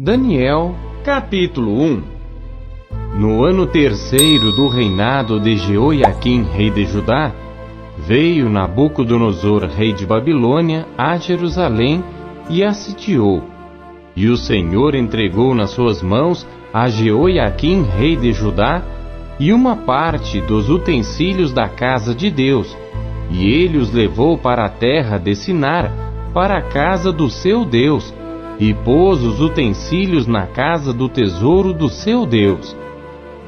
Daniel, capítulo 1. No ano terceiro do reinado de Jeoiaquim, rei de Judá, veio Nabucodonosor, rei de Babilônia, a Jerusalém e a sitiou. E o Senhor entregou nas suas mãos a Jeoiaquim, rei de Judá, e uma parte dos utensílios da casa de Deus, e ele os levou para a terra de Sinar, para a casa do seu Deus, e pôs os utensílios na casa do tesouro do seu Deus.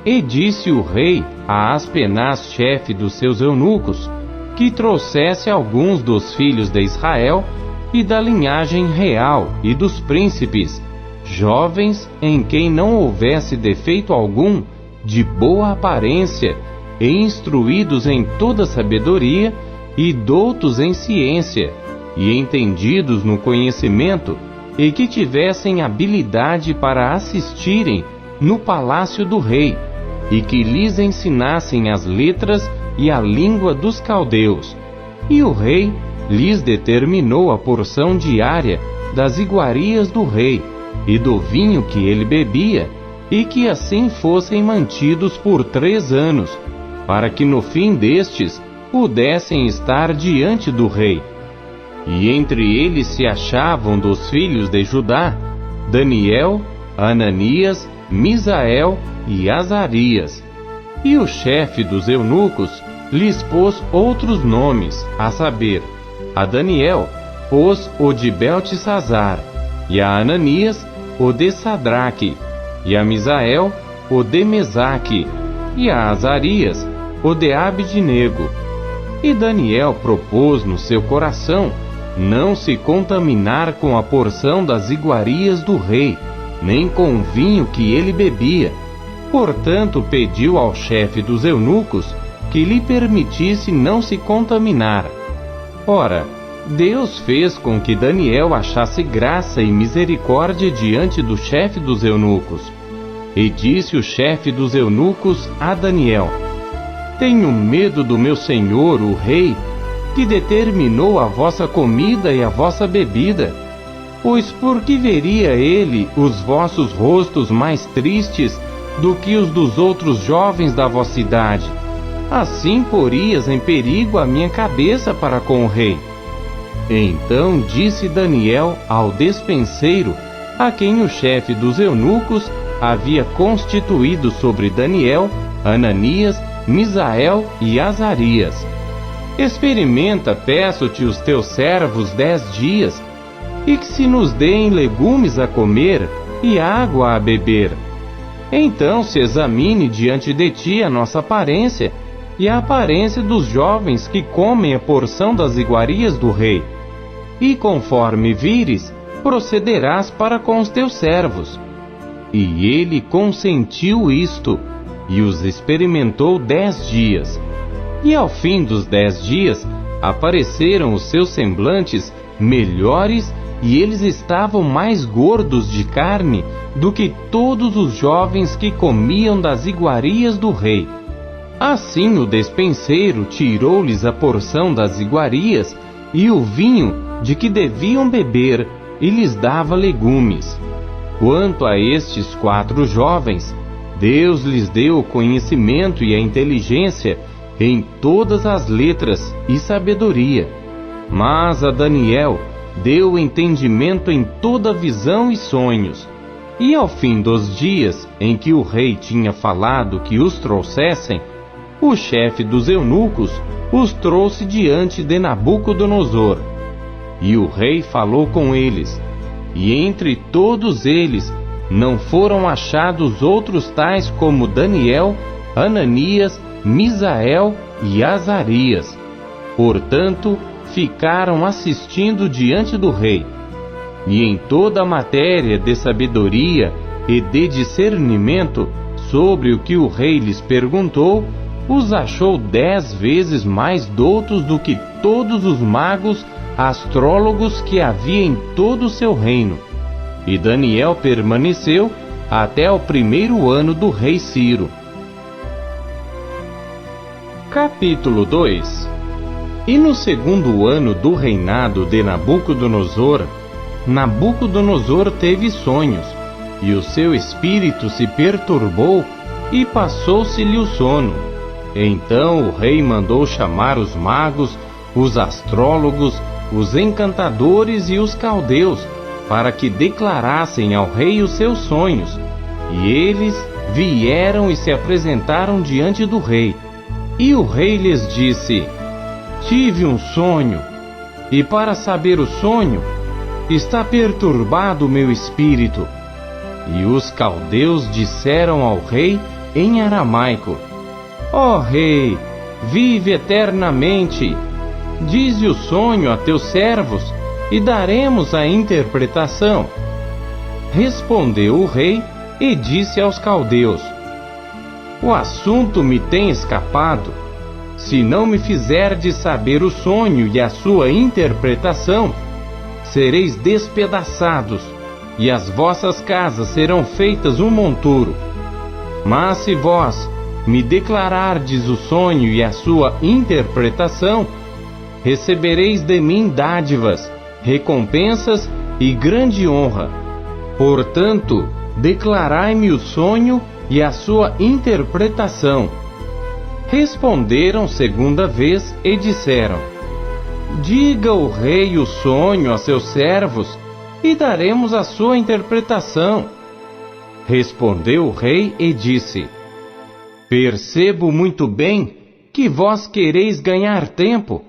E disse o rei a Aspenaz, chefe dos seus eunucos, que trouxesse alguns dos filhos de Israel e da linhagem real e dos príncipes, jovens em quem não houvesse defeito algum, de boa aparência, e instruídos em toda sabedoria, e doutos em ciência, e entendidos no conhecimento, e que tivessem habilidade para assistirem no palácio do rei, e que lhes ensinassem as letras e a língua dos caldeus. E o rei lhes determinou a porção diária das iguarias do rei, e do vinho que ele bebia, e que assim fossem mantidos por 3 anos, para que no fim destes pudessem estar diante do rei. E entre eles se achavam dos filhos de Judá, Daniel, Ananias, Misael e Azarias. E o chefe dos eunucos lhes pôs outros nomes, a saber, a Daniel pôs o de Beltesazar, e a Ananias o de Sadraque, e a Misael o de Mesaque, e a Azarias o de Abidnego. E Daniel propôs no seu coração não se contaminar com a porção das iguarias do rei, nem com o vinho que ele bebia. Portanto, pediu ao chefe dos eunucos que lhe permitisse não se contaminar. Ora, Deus fez com que Daniel achasse graça e misericórdia diante do chefe dos eunucos. E disse o chefe dos eunucos a Daniel: Tenho medo do meu senhor, o rei, que determinou a vossa comida e a vossa bebida. Pois por que veria ele os vossos rostos mais tristes do que os dos outros jovens da vossa idade? Assim porias em perigo a minha cabeça para com o rei. Então disse Daniel ao despenseiro, a quem o chefe dos eunucos havia constituído sobre Daniel, Ananias, Misael e Azarias: Experimenta, peço-te, os teus servos 10 dias, e que se nos deem legumes a comer e água a beber. Então se examine diante de ti a nossa aparência e a aparência dos jovens que comem a porção das iguarias do rei. E conforme vires, procederás para com os teus servos. E ele consentiu isto, e os experimentou 10 dias. E ao fim dos 10 dias, apareceram os seus semblantes melhores, e eles estavam mais gordos de carne do que todos os jovens que comiam das iguarias do rei. Assim o despenseiro tirou-lhes a porção das iguarias e o vinho de que deviam beber, e lhes dava legumes. Quanto a estes 4 jovens, Deus lhes deu o conhecimento e a inteligência em todas as letras e sabedoria. Mas a Daniel deu entendimento em toda visão e sonhos. E ao fim dos dias em que o rei tinha falado que os trouxessem, o chefe dos eunucos os trouxe diante de Nabucodonosor. E o rei falou com eles, e entre todos eles não foram achados outros tais como Daniel, Ananias, Misael e Azarias. Portanto, ficaram assistindo diante do rei. E em toda a matéria de sabedoria e de discernimento sobre o que o rei lhes perguntou, os achou 10 vezes mais doutos do que todos os magos astrólogos que havia em todo o seu reino. E Daniel permaneceu até o 1º ano do rei Ciro. Capítulo 2. E no 2º ano do reinado de Nabucodonosor, Nabucodonosor teve sonhos, e o seu espírito se perturbou e passou-se-lhe o sono. Então o rei mandou chamar os magos, os astrólogos, os encantadores e os caldeus, para que declarassem ao rei os seus sonhos. E eles vieram e se apresentaram diante do rei. E o rei lhes disse: tive um sonho, e para saber o sonho, está perturbado o meu espírito. E os caldeus disseram ao rei em aramaico: ó rei, vive eternamente. Dize o sonho a teus servos, e daremos a interpretação. Respondeu o rei e disse aos caldeus: o assunto me tem escapado. Se não me fizerdes saber o sonho e a sua interpretação, sereis despedaçados, e as vossas casas serão feitas um monturo. Mas se vós me declarardes o sonho e a sua interpretação, recebereis de mim dádivas, recompensas e grande honra. Portanto, declarai-me o sonho e a sua interpretação. Responderam segunda vez e disseram: diga o rei o sonho a seus servos, e daremos a sua interpretação. Respondeu o rei e disse: percebo muito bem que vós quereis ganhar tempo,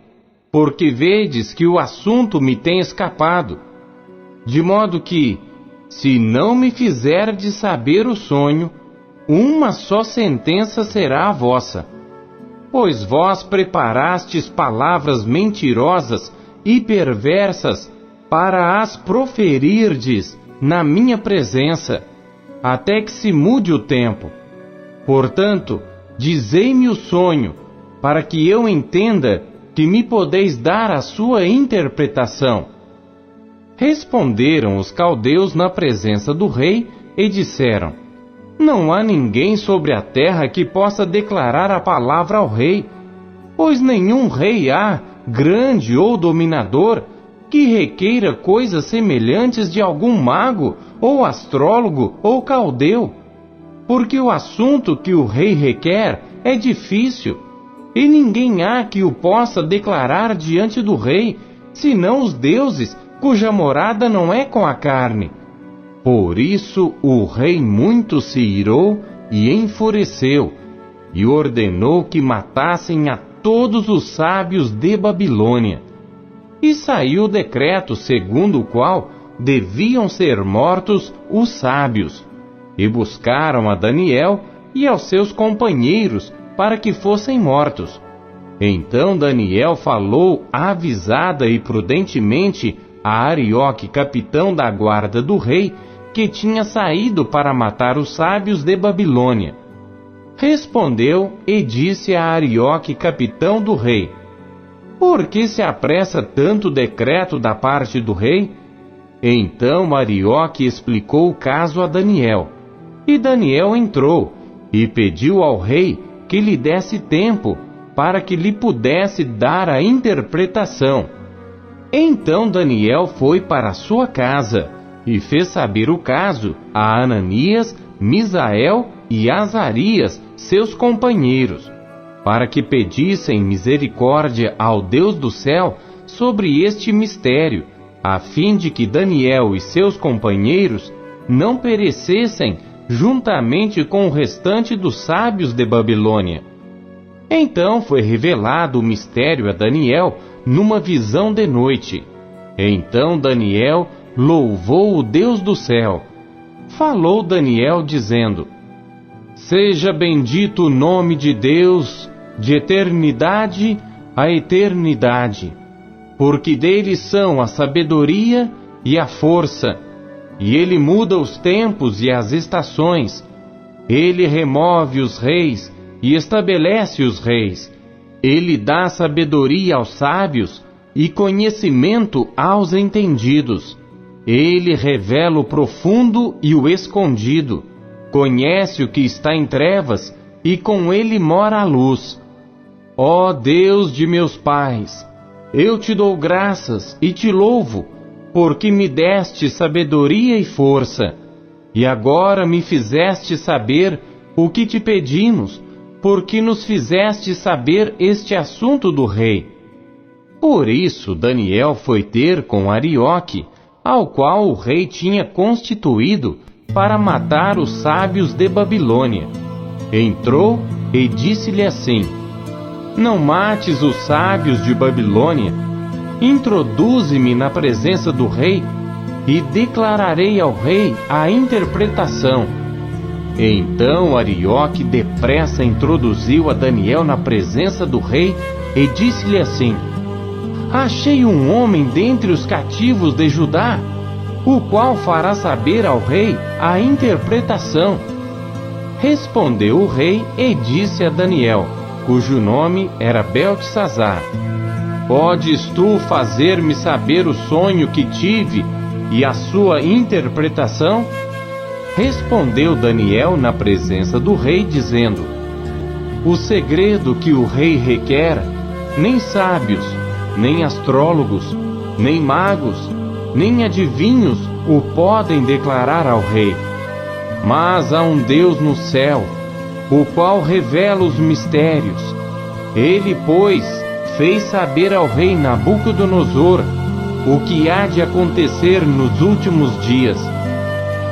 porque vedes que o assunto me tem escapado. De modo que, se não me fizerdes saber o sonho, uma só sentença será a vossa. Pois vós preparastes palavras mentirosas e perversas para as proferirdes na minha presença, até que se mude o tempo. Portanto, dizei-me o sonho, para que eu entenda que me podeis dar a sua interpretação. Responderam os caldeus na presença do rei e disseram: não há ninguém sobre a terra que possa declarar a palavra ao rei, pois nenhum rei há, grande ou dominador, que requeira coisas semelhantes de algum mago, ou astrólogo, ou caldeu, porque o assunto que o rei requer é difícil, e ninguém há que o possa declarar diante do rei, senão os deuses, cuja morada não é com a carne. Por isso o rei muito se irou e enfureceu, e ordenou que matassem a todos os sábios de Babilônia. E saiu o decreto segundo o qual deviam ser mortos os sábios, e buscaram a Daniel e aos seus companheiros para que fossem mortos. Então Daniel falou avisada e prudentemente a Arioque, capitão da guarda do rei, que tinha saído para matar os sábios de Babilônia. Respondeu e disse a Arioque, capitão do rei: por que se apressa tanto o decreto da parte do rei? Então Arioque explicou o caso a Daniel. E Daniel entrou e pediu ao rei que lhe desse tempo para que lhe pudesse dar a interpretação. Então Daniel foi para a sua casa e fez saber o caso a Ananias, Misael e Azarias, seus companheiros, para que pedissem misericórdia ao Deus do céu sobre este mistério, a fim de que Daniel e seus companheiros não perecessem juntamente com o restante dos sábios de Babilônia. Então foi revelado o mistério a Daniel numa visão de noite. Então Daniel louvou o Deus do céu. Falou Daniel dizendo: seja bendito o nome de Deus de eternidade a eternidade, porque dele são a sabedoria e a força, e ele muda os tempos e as estações. Ele remove os reis e estabelece os reis. Ele dá sabedoria aos sábios e conhecimento aos entendidos. Ele revela o profundo e o escondido. Conhece o que está em trevas e com ele mora a luz. Ó Deus de meus pais, eu te dou graças e te louvo, porque me deste sabedoria e força. E agora me fizeste saber o que te pedimos, porque nos fizeste saber este assunto do rei. Por isso Daniel foi ter com Arioque, ao qual o rei tinha constituído para matar os sábios de Babilônia. Entrou e disse-lhe assim: Não mates os sábios de Babilônia. Introduze-me na presença do rei, e declararei ao rei a interpretação. Então Arioque depressa introduziu a Daniel na presença do rei e disse-lhe assim: Achei um homem dentre os cativos de Judá, o qual fará saber ao rei a interpretação. Respondeu o rei e disse a Daniel, cujo nome era Beltesazar: Podes tu fazer-me saber o sonho que tive e a sua interpretação? Respondeu Daniel na presença do rei, dizendo: O segredo que o rei requer, nem sábios, nem astrólogos, nem magos, nem adivinhos o podem declarar ao rei. Mas há um Deus no céu, o qual revela os mistérios. Ele, pois, fez saber ao rei Nabucodonosor o que há de acontecer nos últimos dias.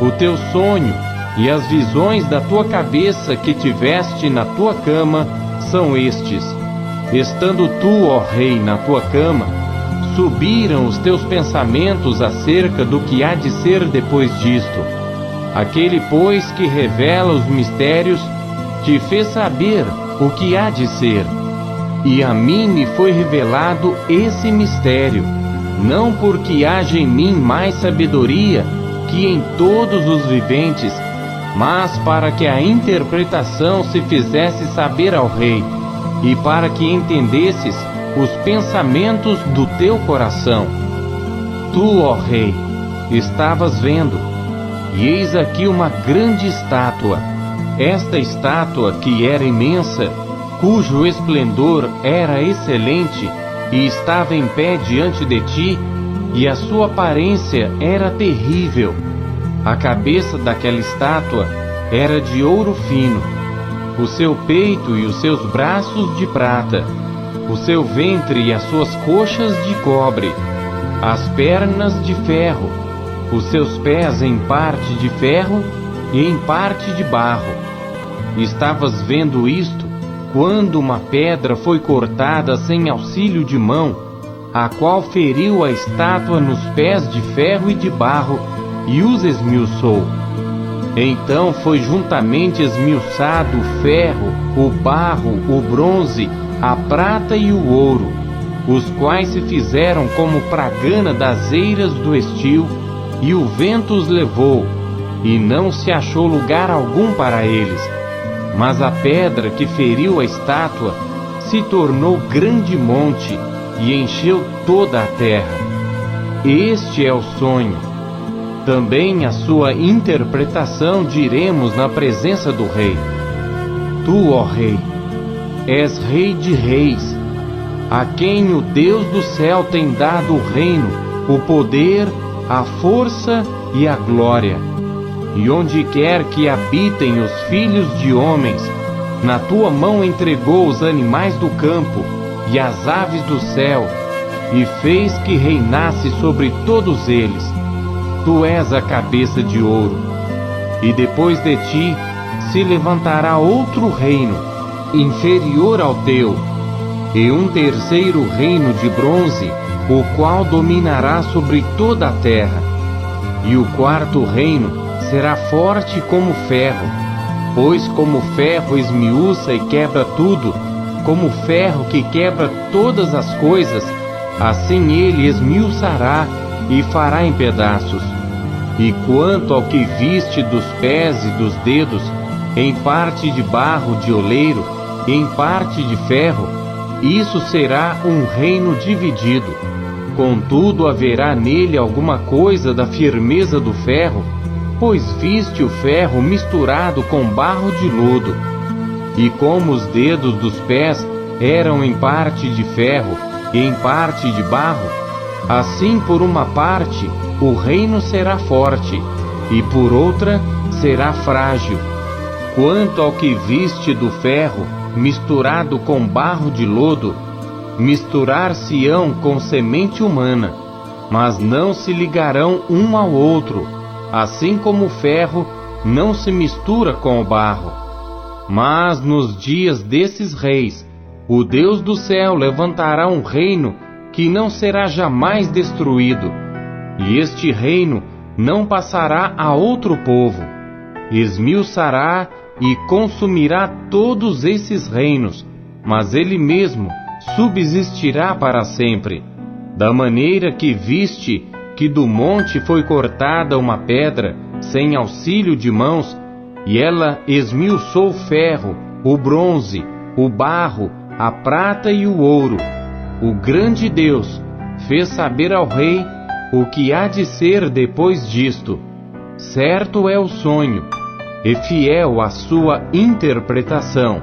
O teu sonho e as visões da tua cabeça que tiveste na tua cama são estes. Estando tu, ó rei, na tua cama, subiram os teus pensamentos acerca do que há de ser depois disto. Aquele, pois, que revela os mistérios, te fez saber o que há de ser. E a mim me foi revelado esse mistério, não porque haja em mim mais sabedoria que em todos os viventes, mas para que a interpretação se fizesse saber ao rei, e para que entendesses os pensamentos do teu coração. Tu, ó rei, estavas vendo, e eis aqui uma grande estátua. Esta estátua, que era imensa, cujo esplendor era excelente, e estava em pé diante de ti, e a sua aparência era terrível. A cabeça daquela estátua era de ouro fino, o seu peito e os seus braços de prata, o seu ventre e as suas coxas de cobre, as pernas de ferro, os seus pés em parte de ferro e em parte de barro. Estavas vendo isto quando uma pedra foi cortada sem auxílio de mão, a qual feriu a estátua nos pés de ferro e de barro e os esmiuçou. Então foi juntamente esmiuçado o ferro, o barro, o bronze, a prata e o ouro, os quais se fizeram como pragana das eiras do estio, e o vento os levou, e não se achou lugar algum para eles. Mas a pedra que feriu a estátua se tornou grande monte e encheu toda a terra. Este é o sonho. Também a sua interpretação diremos na presença do rei. Tu, ó rei, és rei de reis, a quem o Deus do céu tem dado o reino, o poder, a força e a glória. E onde quer que habitem os filhos de homens, na tua mão entregou os animais do campo e as aves do céu, e fez que reinasse sobre todos eles. Tu és a cabeça de ouro, e depois de ti se levantará outro reino, inferior ao teu, e um terceiro reino de bronze, o qual dominará sobre toda a terra. E o quarto reino será forte como ferro, pois como ferro esmiuça e quebra tudo, como ferro que quebra todas as coisas, assim ele esmiuçará e fará em pedaços. E quanto ao que viste dos pés e dos dedos, em parte de barro de oleiro, e em parte de ferro, isso será um reino dividido. Contudo haverá nele alguma coisa da firmeza do ferro, pois viste o ferro misturado com barro de lodo. E como os dedos dos pés eram em parte de ferro e em parte de barro, assim por uma parte o reino será forte, e por outra será frágil. Quanto ao que viste do ferro, misturado com barro de lodo, misturar-se-ão com semente humana, mas não se ligarão um ao outro, assim como o ferro não se mistura com o barro. Mas nos dias desses reis, o Deus do céu levantará um reino que não será jamais destruído, e este reino não passará a outro povo. Esmiuçará e consumirá todos esses reinos, mas ele mesmo subsistirá para sempre. Da maneira que viste que do monte foi cortada uma pedra, sem auxílio de mãos, e ela esmiuçou o ferro, o bronze, o barro, a prata e o ouro, o grande Deus fez saber ao rei o que há de ser depois disto. Certo é o sonho, e fiel a sua interpretação.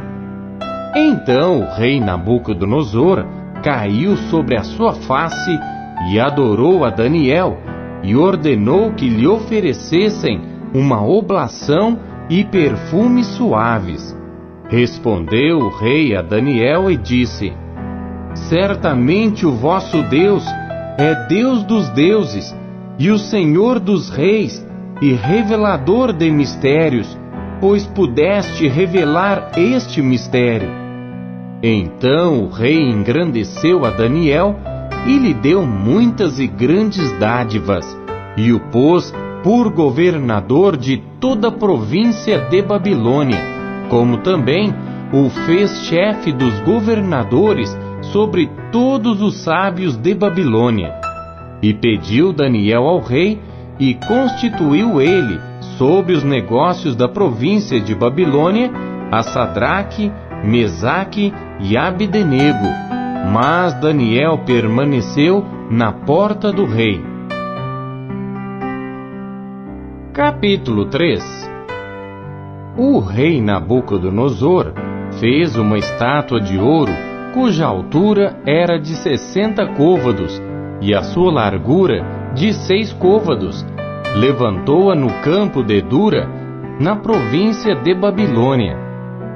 Então o rei Nabucodonosor caiu sobre a sua face e adorou a Daniel, e ordenou que lhe oferecessem uma oblação e perfumes suaves. Respondeu o rei a Daniel e disse: Certamente o vosso Deus é Deus dos deuses, e o Senhor dos reis, e revelador de mistérios, pois pudeste revelar este mistério. Então o rei engrandeceu a Daniel e lhe deu muitas e grandes dádivas, e o pôs por governador de toda a província de Babilônia, como também o fez chefe dos governadores sobre todos os sábios de Babilônia. E pediu Daniel ao rei, e constituiu ele sobre os negócios da província de Babilônia a Sadraque, Mesaque e Abdenego. Mas Daniel permaneceu na porta do rei. Capítulo 3. O rei Nabucodonosor fez uma estátua de ouro, cuja altura era de 60 côvados, e a sua largura de 6 côvados. Levantou-a no campo de Dura, na província de Babilônia.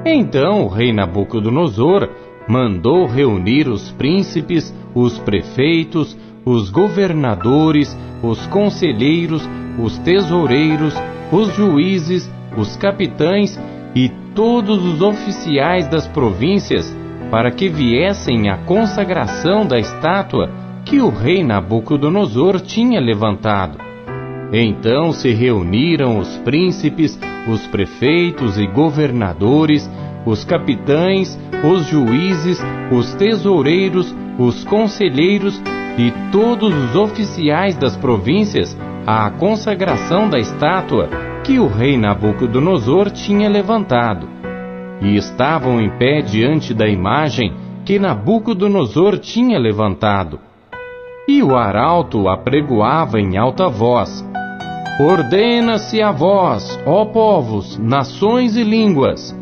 Então o rei Nabucodonosor mandou reunir os príncipes, os prefeitos, os governadores, os conselheiros, os tesoureiros, os juízes, os capitães e todos os oficiais das províncias, para que viessem à consagração da estátua que o rei Nabucodonosor tinha levantado. Então se reuniram os príncipes, os prefeitos e governadores, os capitães, os juízes, os tesoureiros, os conselheiros e todos os oficiais das províncias à consagração da estátua que o rei Nabucodonosor tinha levantado. E estavam em pé diante da imagem que Nabucodonosor tinha levantado. E o arauto apregoava em alta voz: Ordena-se a vós, ó povos, nações e línguas,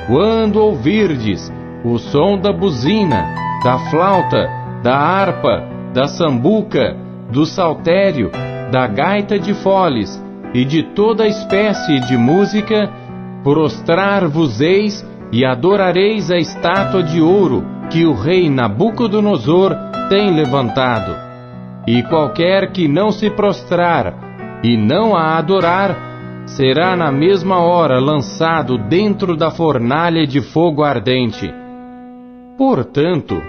quando ouvirdes o som da buzina, da flauta, da harpa, da sambuca, do saltério, da gaita de foles e de toda espécie de música, prostrar-vos-eis e adorareis a estátua de ouro que o rei Nabucodonosor tem levantado. E qualquer que não se prostrar e não a adorar, será na mesma hora lançado dentro da fornalha de fogo ardente. Portanto,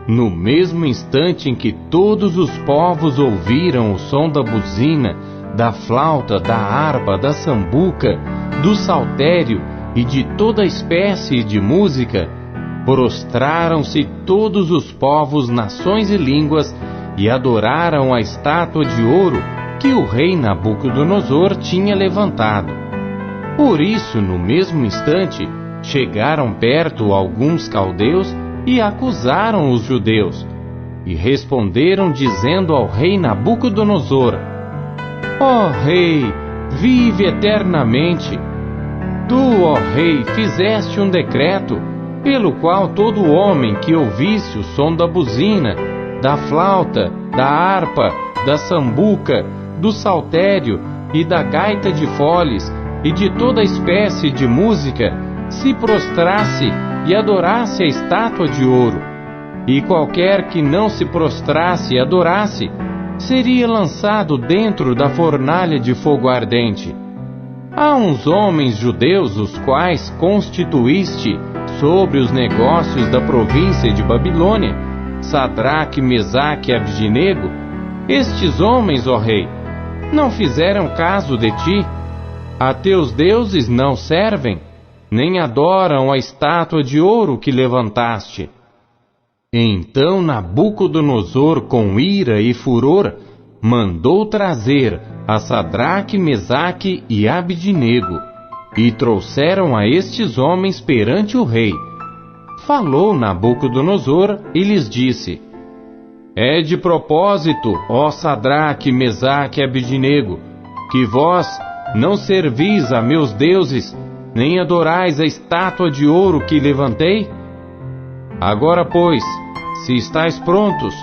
no mesmo instante em que todos os povos ouviram o som da buzina, da flauta, da harpa, da sambuca, do saltério e de toda espécie de música, prostraram-se todos os povos, nações e línguas e adoraram a estátua de ouro que o rei Nabucodonosor tinha levantado. Por isso, no mesmo instante, chegaram perto alguns caldeus e acusaram os judeus, e responderam dizendo ao rei Nabucodonosor: Ó rei, vive eternamente. Tu, ó rei, fizeste um decreto, pelo qual todo homem que ouvisse o som da buzina, da flauta, da harpa, da sambuca, do saltério e da gaita de foles e de toda espécie de música se prostrasse e adorasse a estátua de ouro. E qualquer que não se prostrasse e adorasse, seria lançado dentro da fornalha de fogo ardente. Há uns homens judeus os quais constituíste sobre os negócios da província de Babilônia, Sadraque, Mesaque e Abdinego. Estes homens, ó rei, não fizeram caso de ti. A teus deuses não servem, nem adoram a estátua de ouro que levantaste. Então Nabucodonosor, com ira e furor, mandou trazer a Sadraque, Mesaque e Abdinego, e trouxeram a estes homens perante o rei. Falou Nabucodonosor e lhes disse: É de propósito, ó Sadraque, Mesaque e Abdinego, que vós não servis a meus deuses, nem adorais a estátua de ouro que levantei? Agora, pois, se estáis prontos,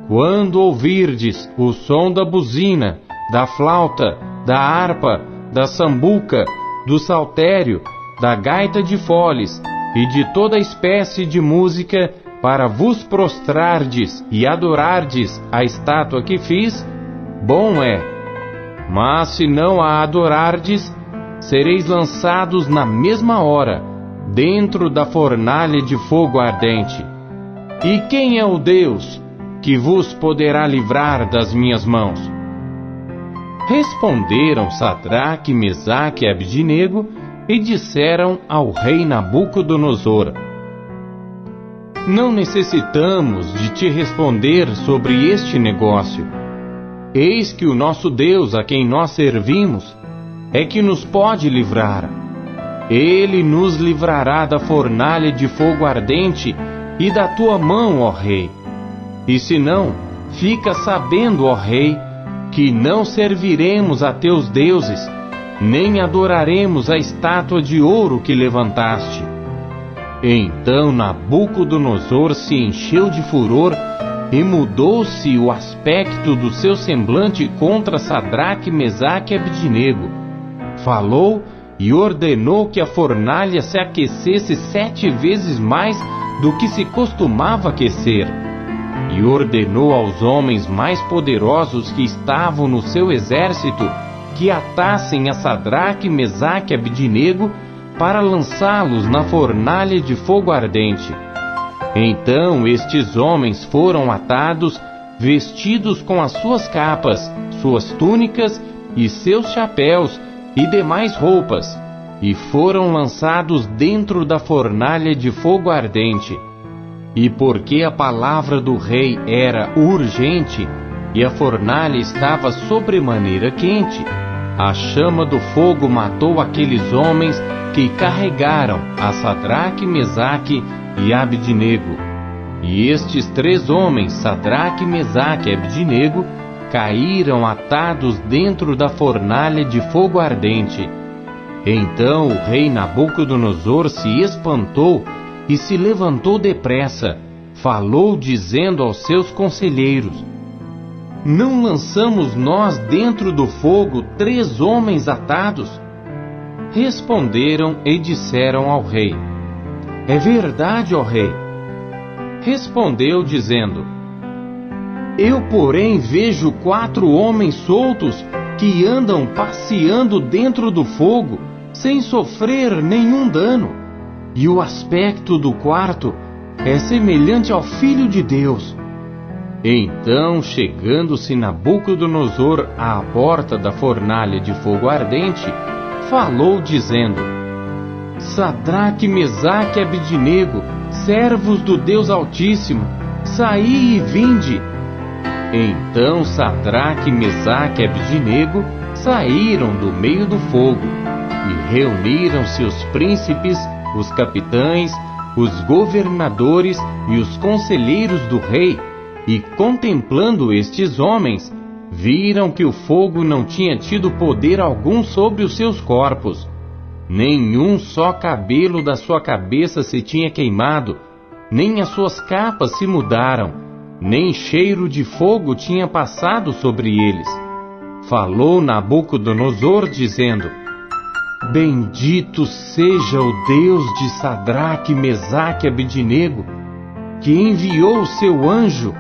quando ouvirdes o som da buzina, da flauta, da harpa, da sambuca, do saltério, da gaita de foles e de toda espécie de música, para vos prostrardes e adorardes a estátua que fiz, bom é. Mas se não a adorardes, sereis lançados na mesma hora, dentro da fornalha de fogo ardente. E quem é o Deus que vos poderá livrar das minhas mãos? Responderam Sadraque, Mesaque e Abdinego e disseram ao rei Nabucodonosor: Não necessitamos de te responder sobre este negócio. Eis que o nosso Deus, a quem nós servimos, é que nos pode livrar. Ele nos livrará da fornalha de fogo ardente e da tua mão, ó rei. E se não, fica sabendo, ó rei, que não serviremos a teus deuses, nem adoraremos a estátua de ouro que levantaste. Então Nabucodonosor se encheu de furor e mudou-se o aspecto do seu semblante contra Sadraque, Mesaque e Abdinego. Falou e ordenou que a fornalha se aquecesse 7 vezes mais do que se costumava aquecer. E ordenou aos homens mais poderosos que estavam no seu exército que atassem a Sadraque, Mesaque e Abdinego para lançá-los na fornalha de fogo ardente. Então estes homens foram atados, vestidos com as suas capas, suas túnicas e seus chapéus e demais roupas, e foram lançados dentro da fornalha de fogo ardente. E porque a palavra do rei era urgente, e a fornalha estava sobremaneira quente, a chama do fogo matou aqueles homens que carregaram a Sadraque, Mesaque e Abdinego. E estes 3 homens, Sadraque, Mesaque e Abdinego, caíram atados dentro da fornalha de fogo ardente. Então o rei Nabucodonosor se espantou e se levantou depressa, falou dizendo aos seus conselheiros: Não lançamos nós dentro do fogo 3 homens atados? Responderam e disseram ao rei: É verdade, ó rei. Respondeu dizendo: Eu, porém, vejo 4 homens soltos que andam passeando dentro do fogo, sem sofrer nenhum dano. E o aspecto do quarto é semelhante ao Filho de Deus. Então, chegando-se Nabucodonosor à porta da fornalha de fogo ardente, falou dizendo: Sadraque, Mesaque e Abdinego, servos do Deus Altíssimo, saí e vinde. Então Sadraque, Mesaque e Abdinego saíram do meio do fogo, e reuniram-se os príncipes, os capitães, os governadores e os conselheiros do rei, e contemplando estes homens, viram que o fogo não tinha tido poder algum sobre os seus corpos. Nenhum só cabelo da sua cabeça se tinha queimado, nem as suas capas se mudaram, nem cheiro de fogo tinha passado sobre eles. falou Nabucodonosor, dizendo: Bendito seja o Deus de Sadraque, Mesaque e Abednego, que enviou o seu anjo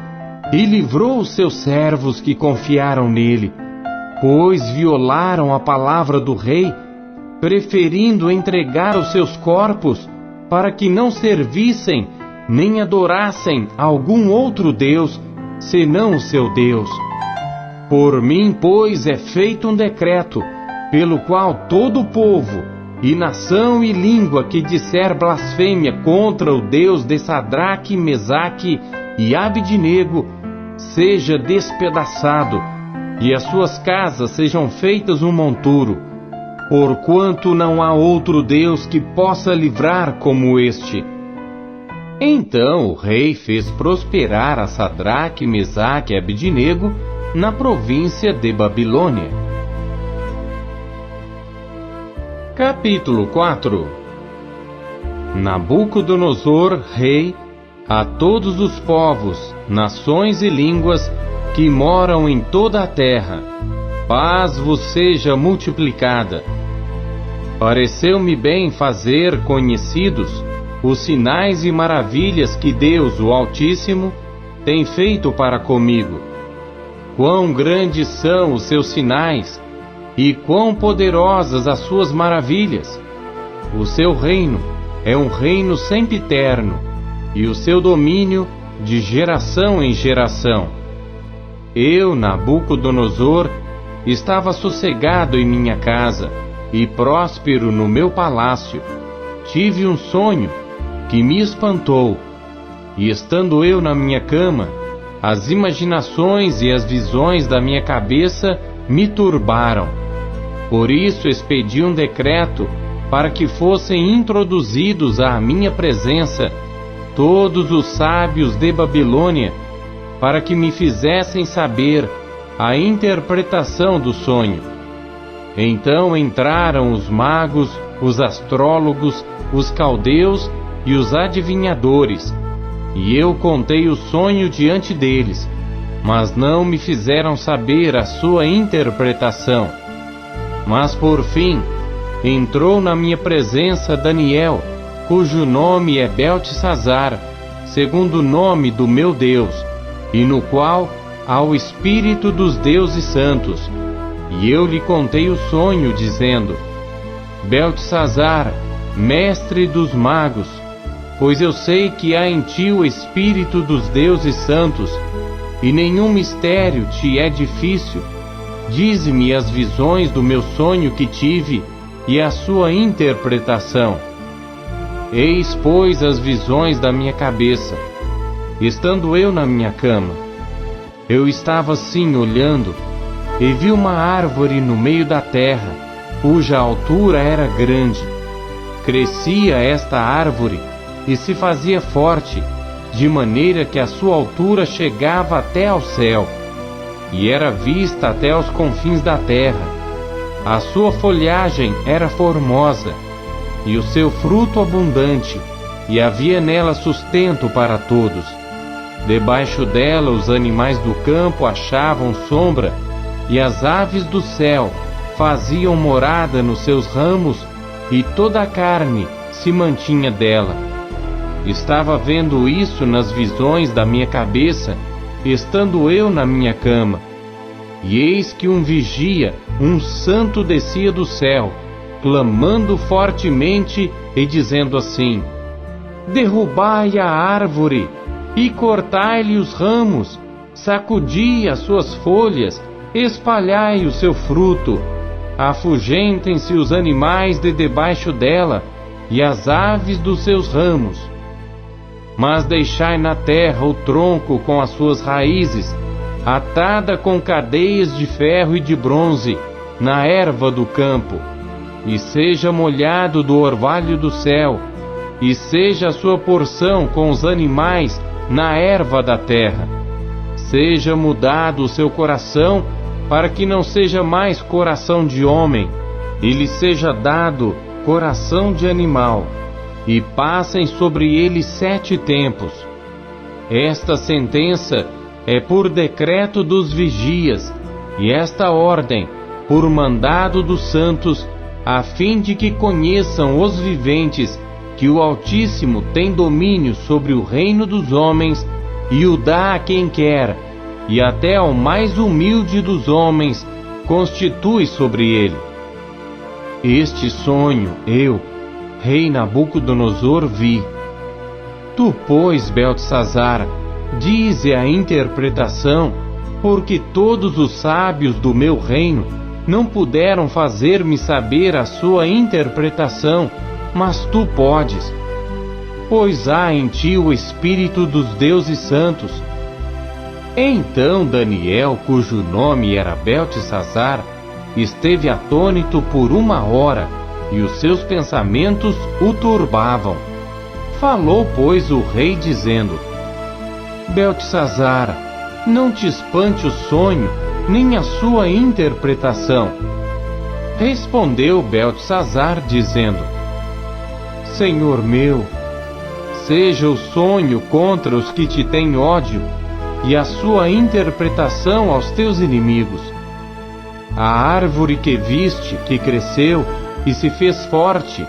e livrou os seus servos que confiaram nele, pois violaram a palavra do rei, preferindo entregar os seus corpos para que não servissem nem adorassem algum outro Deus, senão o seu Deus. Por mim, pois, é feito um decreto, pelo qual todo o povo, e nação e língua que disser blasfêmia contra o Deus de Sadraque, Mesaque e Abednego, seja despedaçado, e as suas casas sejam feitas um monturo, porquanto não há outro Deus que possa livrar como este. Então o rei fez prosperar a Sadraque, Mesaque e Abednego na província de Babilônia. Capítulo 4. Nabucodonosor, rei, a todos os povos, nações e línguas que moram em toda a terra, paz vos seja multiplicada. Pareceu-me bem fazer conhecidos os sinais e maravilhas que Deus, o Altíssimo, tem feito para comigo. Quão grandes são os seus sinais, e quão poderosas as suas maravilhas! O seu reino é um reino sempiterno, e o seu domínio de geração em geração. Eu, Nabucodonosor, estava sossegado em minha casa, e próspero no meu palácio. Tive um sonho que me espantou, e estando eu na minha cama, as imaginações e as visões da minha cabeça me turbaram. Por isso expedi um decreto para que fossem introduzidos à minha presença todos os sábios de Babilônia, para que me fizessem saber a interpretação do sonho. Então entraram os magos, os astrólogos, os caldeus e os adivinhadores, e eu contei o sonho diante deles, mas não me fizeram saber a sua interpretação. Mas por fim entrou na minha presença Daniel, cujo nome é Beltesazar, segundo o nome do meu Deus, e no qual há o Espírito dos deuses santos. E eu lhe contei o sonho, dizendo: Beltesazar, mestre dos magos, pois eu sei que há em ti o Espírito dos deuses santos, e nenhum mistério te é difícil. Dize-me as visões do meu sonho que tive e a sua interpretação. Eis, pois, as visões da minha cabeça. Estando eu na minha cama, eu estava assim olhando, e vi uma árvore no meio da terra, cuja altura era grande. Crescia esta árvore e se fazia forte, de maneira que a sua altura chegava até ao céu, e era vista até aos confins da terra. A sua folhagem era formosa, e o seu fruto abundante, e havia nela sustento para todos. Debaixo dela os animais do campo achavam sombra, e as aves do céu faziam morada nos seus ramos, e toda a carne se mantinha dela. Estava vendo isso nas visões da minha cabeça, estando eu na minha cama. E eis que um vigia, um santo, descia do céu, clamando fortemente e dizendo assim: Derrubai a árvore, e cortai-lhe os ramos, sacudi as suas folhas, espalhai o seu fruto, afugentem-se os animais de debaixo dela, e as aves dos seus ramos. Mas deixai na terra o tronco com as suas raízes, atada com cadeias de ferro e de bronze, na erva do campo, e seja molhado do orvalho do céu, e seja a sua porção com os animais na erva da terra. Seja mudado o seu coração, para que não seja mais coração de homem, e lhe seja dado coração de animal, e passem sobre ele 7 tempos. Esta sentença é por decreto dos vigias, e esta ordem, por mandado dos santos, a fim de que conheçam os viventes que o Altíssimo tem domínio sobre o reino dos homens e o dá a quem quer, e até ao mais humilde dos homens constitui sobre ele. Este sonho eu, rei Nabucodonosor, vi. Tu, pois, Beltesazar, dize a interpretação, porque todos os sábios do meu reino não puderam fazer-me saber a sua interpretação, mas tu podes, pois há em ti o Espírito dos deuses santos. Então Daniel, cujo nome era Beltesazar, esteve atônito por 1 hora, e os seus pensamentos o turbavam. Falou, pois, o rei, dizendo: Beltesazar, não te espante o sonho, nem a sua interpretação. Respondeu Beltesazar, dizendo: Senhor meu, seja o sonho contra os que te têm ódio, e a sua interpretação aos teus inimigos. A árvore que viste, que cresceu e se fez forte,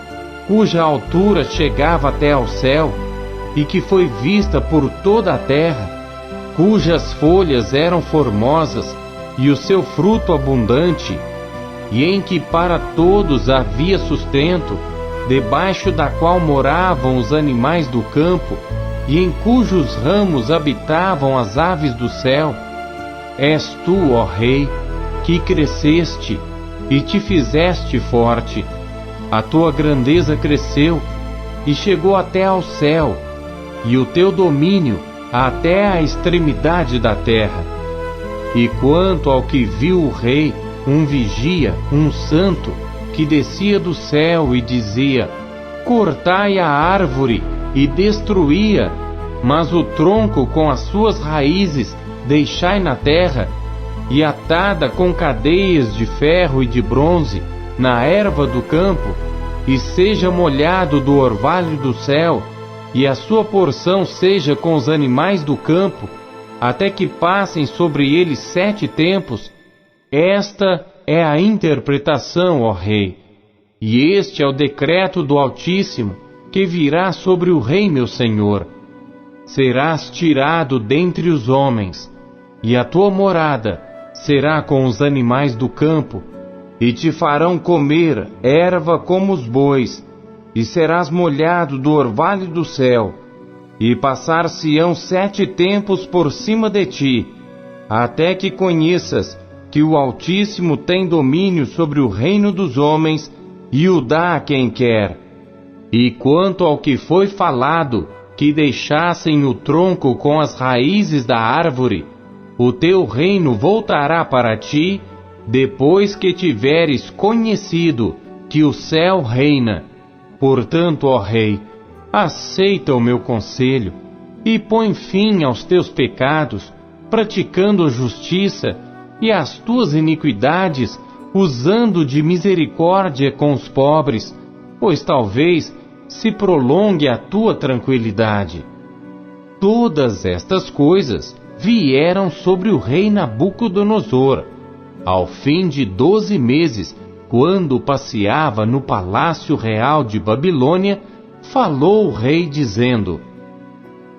cuja altura chegava até ao céu, e que foi vista por toda a terra, cujas folhas eram formosas, e o seu fruto abundante, e em que para todos havia sustento, debaixo da qual moravam os animais do campo, e em cujos ramos habitavam as aves do céu. És tu, ó Rei, que cresceste e te fizeste forte. A tua grandeza cresceu e chegou até ao céu, e o teu domínio até a extremidade da terra. E quanto ao que viu o rei, um vigia, um santo, que descia do céu e dizia: cortai a árvore, e destruía, mas o tronco com as suas raízes deixai na terra, e atada com cadeias de ferro e de bronze na erva do campo, e seja molhado do orvalho do céu, e a sua porção seja com os animais do campo, até que passem sobre ele 7 tempos. Esta é a interpretação, ó Rei, e este é o decreto do Altíssimo, que virá sobre o rei meu senhor. Serás tirado dentre os homens, e a tua morada será com os animais do campo, e te farão comer erva como os bois, e serás molhado do orvalho do céu, e passar-se-ão 7 tempos por cima de ti, até que conheças que o Altíssimo tem domínio sobre o reino dos homens, e o dá a quem quer. E quanto ao que foi falado, que deixassem o tronco com as raízes da árvore, o teu reino voltará para ti, depois que tiveres conhecido que o céu reina. Portanto, ó Rei, aceita o meu conselho, e põe fim aos teus pecados, praticando justiça, e as tuas iniquidades, usando de misericórdia com os pobres, pois talvez se prolongue a tua tranquilidade. Todas estas coisas vieram sobre o rei Nabucodonosor, ao fim de 12 meses, quando passeava no palácio real de Babilônia. Falou o rei dizendo: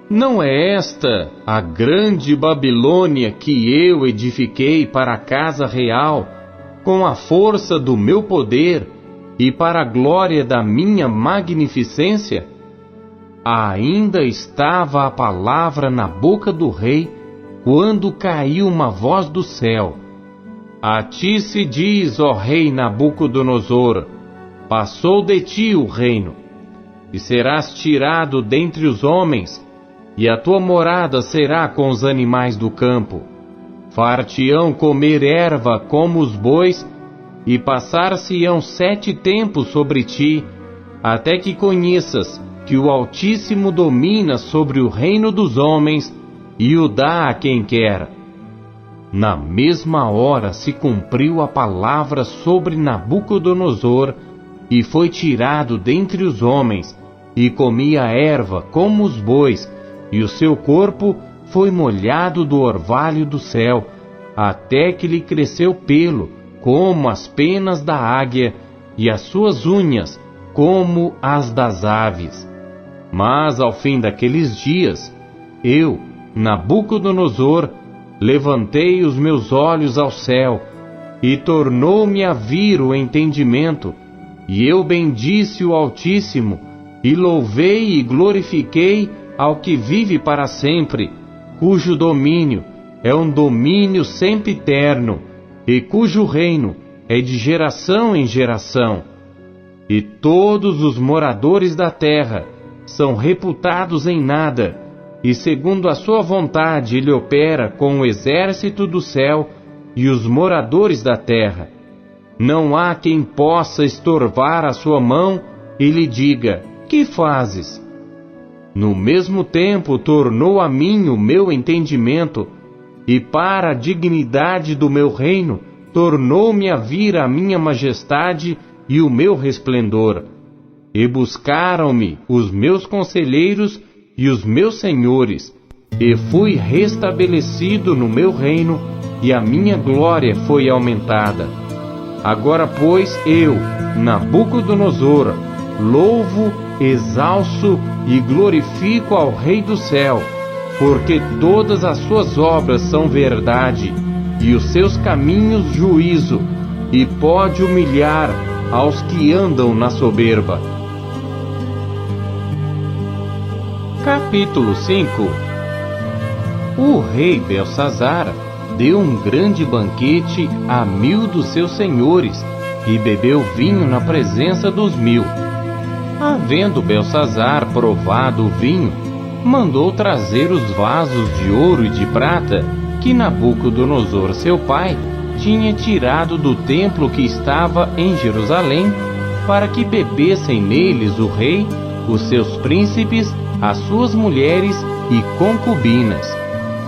não é esta a grande Babilônia que eu edifiquei para a casa real, com a força do meu poder e para a glória da minha magnificência? Ainda estava a palavra na boca do rei, quando caiu uma voz do céu: a ti se diz, ó rei Nabucodonosor, passou de ti o reino, e serás tirado dentre os homens, e a tua morada será com os animais do campo. Far-te-ão comer erva como os bois, e passar-se-ão 7 tempos sobre ti, até que conheças que o Altíssimo domina sobre o reino dos homens, e o dá a quem quer. Na mesma hora se cumpriu a palavra sobre Nabucodonosor, e foi tirado dentre os homens, e comia erva como os bois, e o seu corpo foi molhado do orvalho do céu, até que lhe cresceu pelo, como as penas da águia, e as suas unhas, como as das aves. Mas ao fim daqueles dias, eu, Nabucodonosor, levantei os meus olhos ao céu, e tornou-me a vir o entendimento, e eu bendisse o Altíssimo, e louvei e glorifiquei ao que vive para sempre, cujo domínio é um domínio sempiterno, e cujo reino é de geração em geração. E todos os moradores da terra são reputados em nada, e segundo a sua vontade ele opera com o exército do céu e os moradores da terra. Não há quem possa estorvar a sua mão e lhe diga: que fazes? No mesmo tempo tornou a mim o meu entendimento, e para a dignidade do meu reino tornou-me a vir a minha majestade e o meu resplendor. E buscaram-me os meus conselheiros e os meus senhores, e fui restabelecido no meu reino, e a minha glória foi aumentada. Agora, pois, eu, Nabucodonosor, louvo, exalço e glorifico ao Rei do céu, porque todas as suas obras são verdade, e os seus caminhos juízo, e pode humilhar aos que andam na soberba. Capítulo 5. O rei Belsazar deu um grande banquete a 1000 dos seus senhores, e bebeu vinho na presença dos 1000. Havendo Belsazar provado o vinho, mandou trazer os vasos de ouro e de prata que Nabucodonosor, seu pai, tinha tirado do templo que estava em Jerusalém, para que bebessem neles o rei, os seus príncipes, as suas mulheres e concubinas.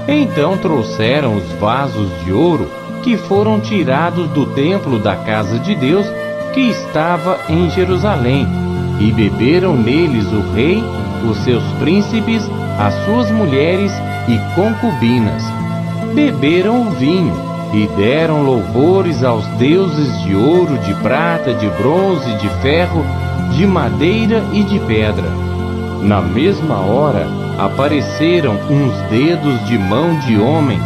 Então trouxeram os vasos de ouro que foram tirados do templo da casa de Deus que estava em Jerusalém, e beberam neles o rei, os seus príncipes, as suas mulheres e concubinas. Beberam o vinho e deram louvores aos deuses de ouro, de prata, de bronze, de ferro, de madeira e de pedra. Na mesma hora apareceram uns dedos de mão de homem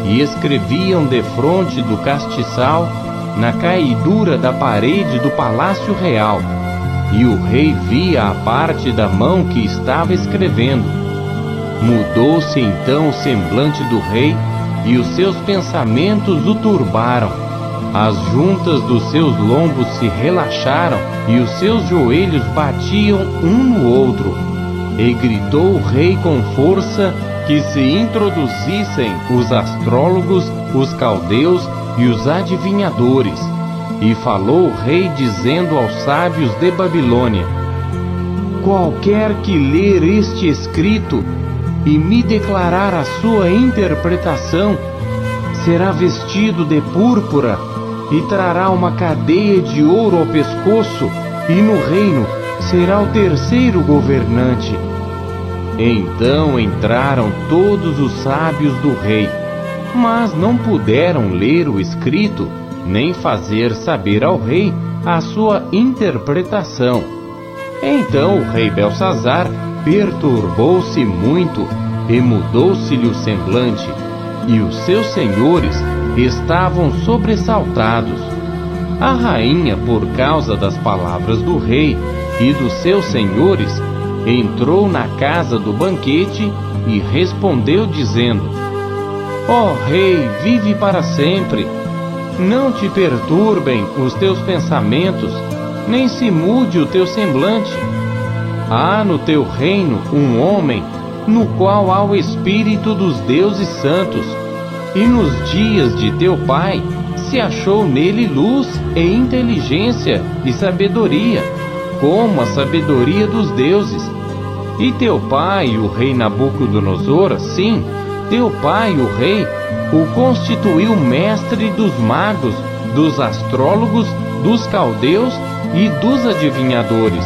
e escreviam defronte do castiçal na caidura da parede do palácio real. E o rei via a parte da mão que estava escrevendo. Mudou-se então o semblante do rei, e os seus pensamentos o turbaram. As juntas dos seus lombos se relaxaram, e os seus joelhos batiam um no outro. E gritou o rei com força que se introduzissem os astrólogos, os caldeus e os adivinhadores. E falou o rei dizendo aos sábios de Babilônia: qualquer que ler este escrito e me declarar a sua interpretação, será vestido de púrpura e trará uma cadeia de ouro ao pescoço, e no reino será o terceiro governante. Então entraram todos os sábios do rei, mas não puderam ler o escrito, nem fazer saber ao rei a sua interpretação. Então o rei Belsazar perturbou-se muito, e mudou-se-lhe o semblante, e os seus senhores estavam sobressaltados. A rainha, por causa das palavras do rei e dos seus senhores, entrou na casa do banquete e respondeu dizendo: ó rei, vive para sempre. Não te perturbem os teus pensamentos, nem se mude o teu semblante. Há no teu reino um homem, no qual há o espírito dos deuses santos, e nos dias de teu pai se achou nele luz e inteligência e sabedoria, como a sabedoria dos deuses. E teu pai, o rei Nabucodonosor, sim, teu pai, o rei, o constituiu mestre dos magos, dos astrólogos, dos caldeus e dos adivinhadores.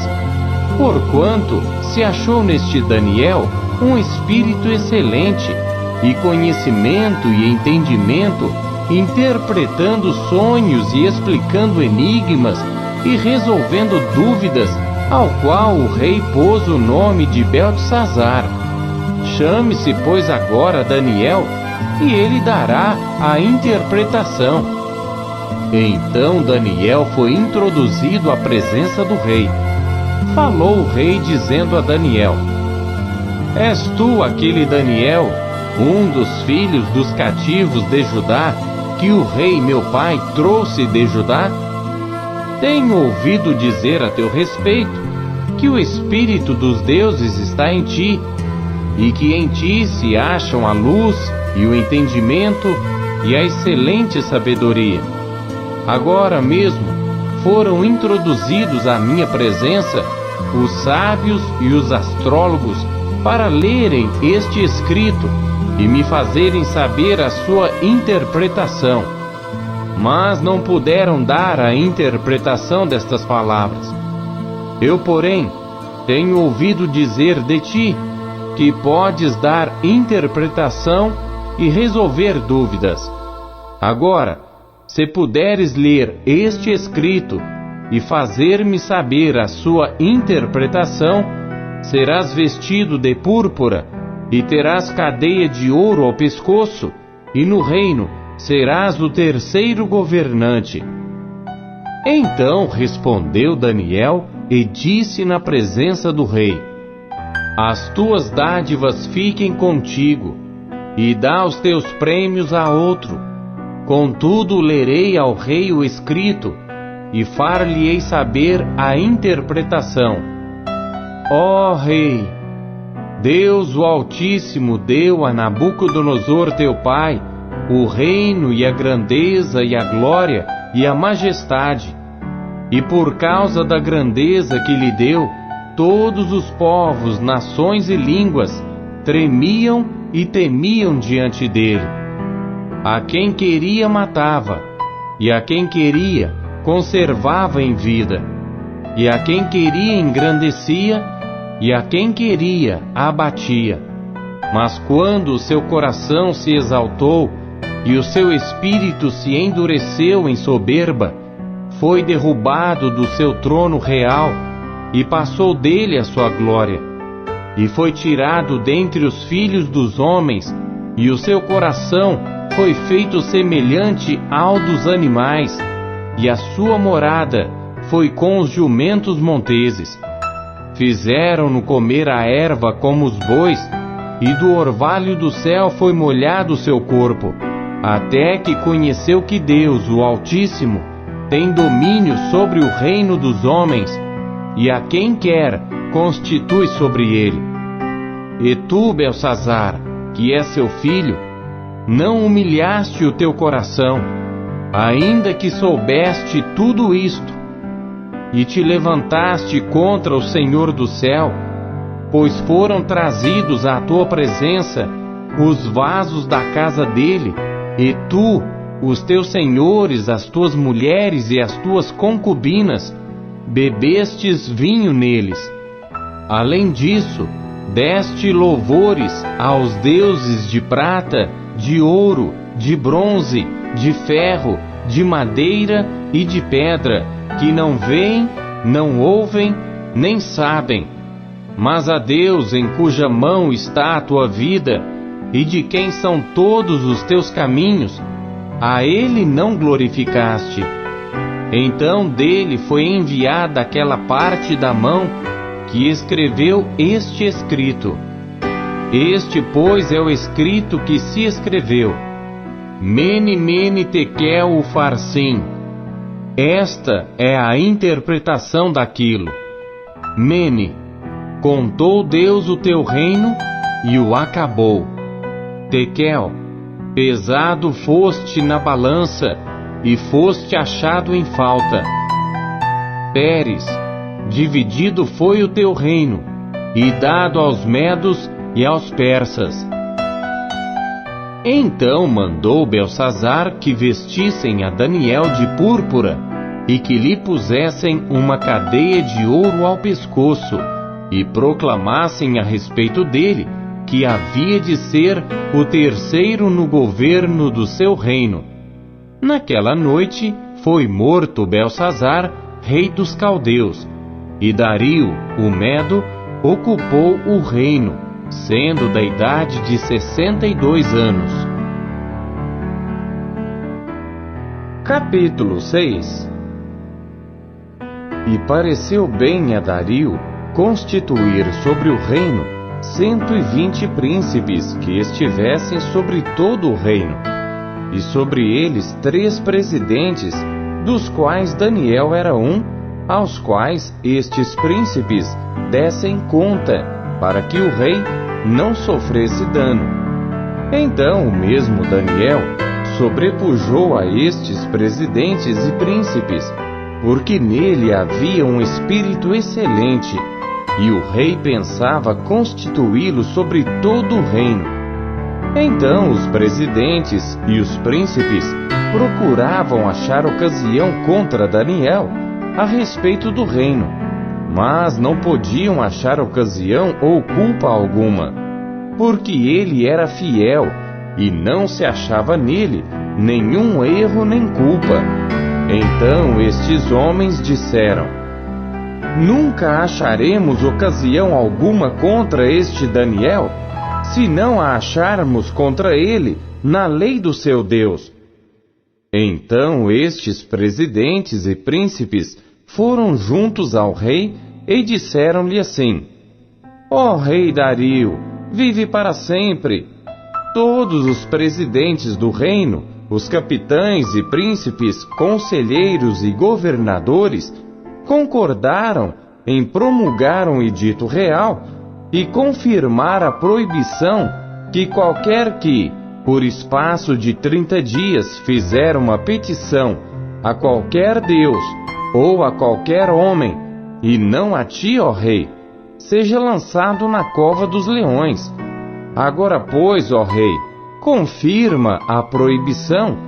Porquanto se achou neste Daniel um espírito excelente, e conhecimento e entendimento, interpretando sonhos e explicando enigmas e resolvendo dúvidas, ao qual o rei pôs o nome de Beltesazar. Chame-se, pois, agora Daniel, e ele dará a interpretação. Então Daniel foi introduzido à presença do rei. Falou o rei dizendo a Daniel: És tu aquele Daniel, um dos filhos dos cativos de Judá, que o rei meu pai trouxe de Judá? Tenho ouvido dizer a teu respeito que o espírito dos deuses está em ti, e que em ti se acham a luz e o entendimento e a excelente sabedoria. Agora mesmo foram introduzidos à minha presença os sábios e os astrólogos para lerem este escrito e me fazerem saber a sua interpretação. Mas não puderam dar a interpretação destas palavras. Eu, porém, tenho ouvido dizer de ti que podes dar interpretação e resolver dúvidas. Agora, se puderes ler este escrito e fazer-me saber a sua interpretação, serás vestido de púrpura e terás cadeia de ouro ao pescoço, e no reino serás o terceiro governante. Então respondeu Daniel e disse na presença do rei: As tuas dádivas fiquem contigo, e dá os teus prêmios a outro. Contudo lerei ao rei o escrito, e far-lhe-ei saber a interpretação. Ó rei, Deus o Altíssimo deu a Nabucodonosor teu pai o reino e a grandeza e a glória e a majestade, e por causa da grandeza que lhe deu, todos os povos, nações e línguas tremiam e temiam diante dele. A quem queria matava, e a quem queria conservava em vida, e a quem queria engrandecia, e a quem queria abatia. Mas quando o seu coração se exaltou e o seu espírito se endureceu em soberba, foi derrubado do seu trono real e passou dele a sua glória, e foi tirado dentre os filhos dos homens, e o seu coração foi feito semelhante ao dos animais, e a sua morada foi com os jumentos monteses. Fizeram-no comer a erva como os bois, e do orvalho do céu foi molhado o seu corpo, até que conheceu que Deus, o Altíssimo, tem domínio sobre o reino dos homens, e a quem quer constitui sobre ele. E tu, Beltesazar, que és seu filho, não humilhaste o teu coração, ainda que soubeste tudo isto, e te levantaste contra o Senhor do céu, pois foram trazidos à tua presença os vasos da casa dele, e tu, os teus senhores, as tuas mulheres e as tuas concubinas, bebestes vinho neles. Além disso, deste louvores aos deuses de prata, de ouro, de bronze, de ferro, de madeira e de pedra, que não veem, não ouvem, nem sabem. Mas a Deus em cuja mão está a tua vida, e de quem são todos os teus caminhos, a ele não glorificaste. Então dele foi enviada aquela parte da mão que escreveu este escrito. Este, pois, é o escrito que se escreveu: Mene, Mene, Tekel, Ufarsim. Esta é a interpretação daquilo. Mene, contou Deus o teu reino e o acabou. Tekel, pesado foste na balança e foste achado em falta. Peres, dividido foi o teu reino e dado aos medos e aos persas. Então mandou Beltesazar que vestissem a Daniel de púrpura e que lhe pusessem uma cadeia de ouro ao pescoço e proclamassem a respeito dele que havia de ser o terceiro no governo do seu reino, Naquela noite foi morto Belsazar, rei dos caldeus, e Dario, o Medo, ocupou o reino, sendo da idade de 62 anos. Capítulo 6. E pareceu bem a Dario constituir sobre o reino 120 príncipes que estivessem sobre todo o reino, e sobre eles 3 presidentes, dos quais Daniel era um, aos quais estes príncipes dessem conta, para que o rei não sofresse dano. Então o mesmo Daniel sobrepujou a estes presidentes e príncipes, porque nele havia um espírito excelente, e o rei pensava constituí-lo sobre todo o reino. Então os presidentes e os príncipes procuravam achar ocasião contra Daniel a respeito do reino, mas não podiam achar ocasião ou culpa alguma, porque ele era fiel e não se achava nele nenhum erro nem culpa. Então estes homens disseram: Nunca acharemos ocasião alguma contra este Daniel, se não a acharmos contra ele na lei do seu Deus. Então estes presidentes e príncipes foram juntos ao rei e disseram-lhe assim: Ó rei Dario, vive para sempre. Todos os presidentes do reino, os capitães e príncipes, conselheiros e governadores, concordaram em promulgar um edito real e confirmar a proibição que qualquer que, por espaço de 30 dias, fizer uma petição a qualquer Deus ou a qualquer homem, e não a ti, ó rei, seja lançado na cova dos leões. Agora, pois, ó rei, confirma a proibição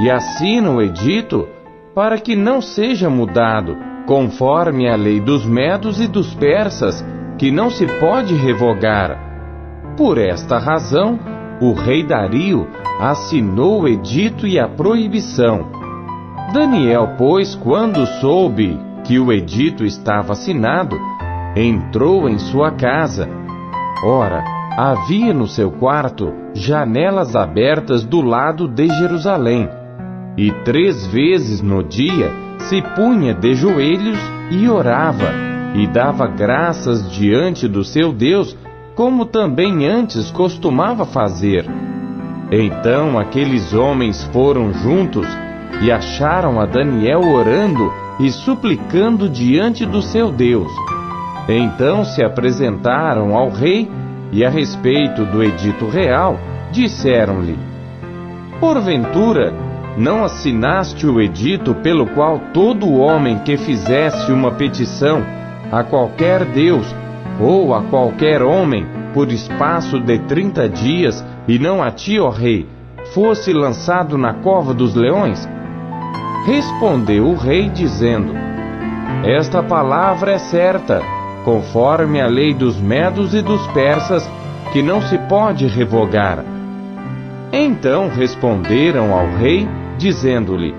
e assina o edito para que não seja mudado, conforme a lei dos medos e dos persas, que não se pode revogar. Por esta razão, o rei Dario assinou o edito e a proibição. Daniel, pois, quando soube que o edito estava assinado, entrou em sua casa. Ora, havia no seu quarto janelas abertas do lado de Jerusalém, e 3 vezes no dia se punha de joelhos e orava, e dava graças diante do seu Deus, como também antes costumava fazer. Então aqueles homens foram juntos e acharam a Daniel orando e suplicando diante do seu Deus. Então se apresentaram ao rei e, a respeito do edito real, disseram-lhe: Porventura, não assinaste o edito pelo qual todo homem que fizesse uma petição a qualquer Deus ou a qualquer homem por espaço de 30 dias, e não a ti, ó rei, fosse lançado na cova dos leões? Respondeu o rei, dizendo: Esta palavra é certa, conforme a lei dos medos e dos persas, que não se pode revogar. Então responderam ao rei, dizendo-lhe: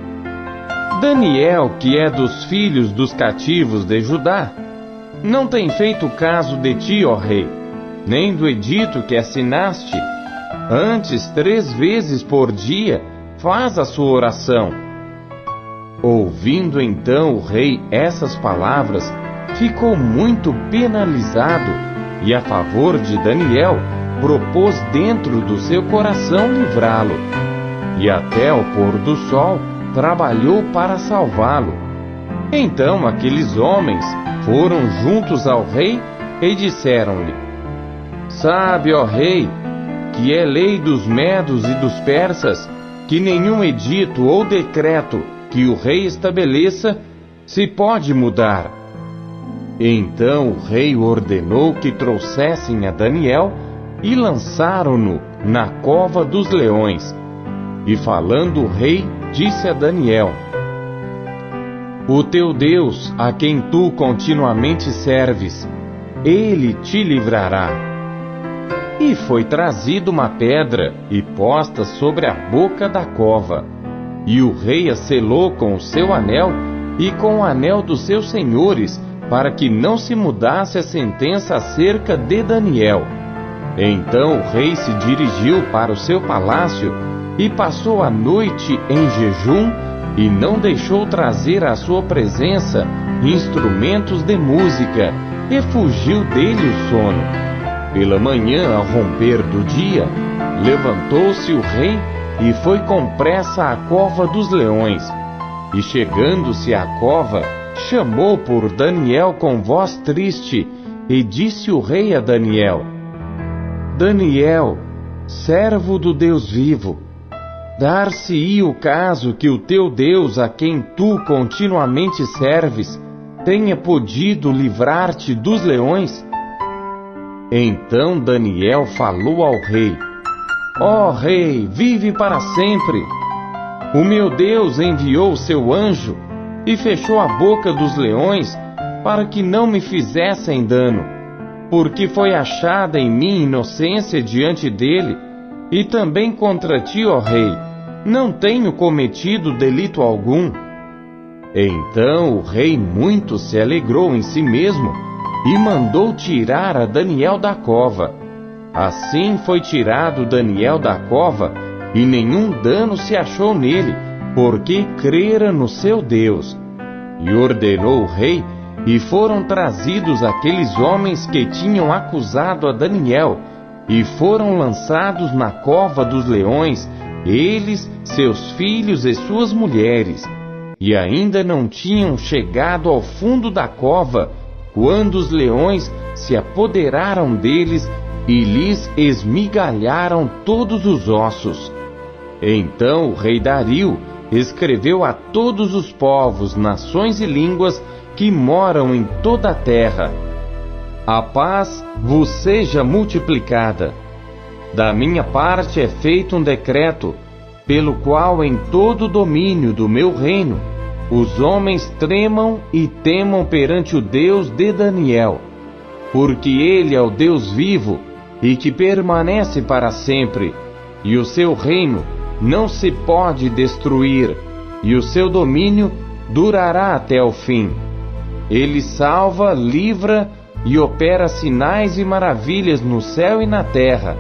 Daniel, que é dos filhos dos cativos de Judá, não tem feito caso de ti, ó rei, nem do edito que assinaste. Antes, 3 vezes por dia, faz a sua oração. Ouvindo então o rei essas palavras, ficou muito penalizado, e a favor de Daniel, propôs dentro do seu coração livrá-lo. E até o pôr do sol trabalhou para salvá-lo. Então aqueles homens foram juntos ao rei e disseram-lhe: Sabe, ó rei, que é lei dos medos e dos persas, que nenhum edito ou decreto que o rei estabeleça se pode mudar. Então o rei ordenou que trouxessem a Daniel e lançaram-no na cova dos leões. E falando o rei, disse a Daniel: O teu Deus, a quem tu continuamente serves, ele te livrará. E foi trazida uma pedra e posta sobre a boca da cova, e o rei a selou com o seu anel e com o anel dos seus senhores, para que não se mudasse a sentença acerca de Daniel. Então o rei se dirigiu para o seu palácio e passou a noite em jejum e não deixou trazer à sua presença instrumentos de música, e fugiu dele o sono. Pela manhã, ao romper do dia, levantou-se o rei e foi com pressa à cova dos leões. E chegando-se à cova, chamou por Daniel com voz triste, e disse o rei a Daniel: Daniel, servo do Deus vivo, dar-se-ia o caso que o teu Deus, a quem tu continuamente serves, tenha podido livrar-te dos leões? Então Daniel falou ao rei: Ó rei, vive para sempre! O meu Deus enviou o seu anjo e fechou a boca dos leões para que não me fizessem dano, porque foi achada em mim inocência diante dele, e também contra ti, ó rei, não tenho cometido delito algum. Então o rei muito se alegrou em si mesmo e mandou tirar a Daniel da cova. Assim foi tirado Daniel da cova, e nenhum dano se achou nele, porque crera no seu Deus. E ordenou o rei, e foram trazidos aqueles homens que tinham acusado a Daniel, e foram lançados na cova dos leões, eles, seus filhos e suas mulheres. E ainda não tinham chegado ao fundo da cova, quando os leões se apoderaram deles e lhes esmigalharam todos os ossos. Então o rei Dario escreveu a todos os povos, nações e línguas que moram em toda a terra: a paz vos seja multiplicada. Da minha parte é feito um decreto, pelo qual em todo o domínio do meu reino os homens tremam e temam perante o Deus de Daniel, porque ele é o Deus vivo e que permanece para sempre, e o seu reino não se pode destruir, e o seu domínio durará até o fim. Ele salva, livra e opera sinais e maravilhas no céu e na terra.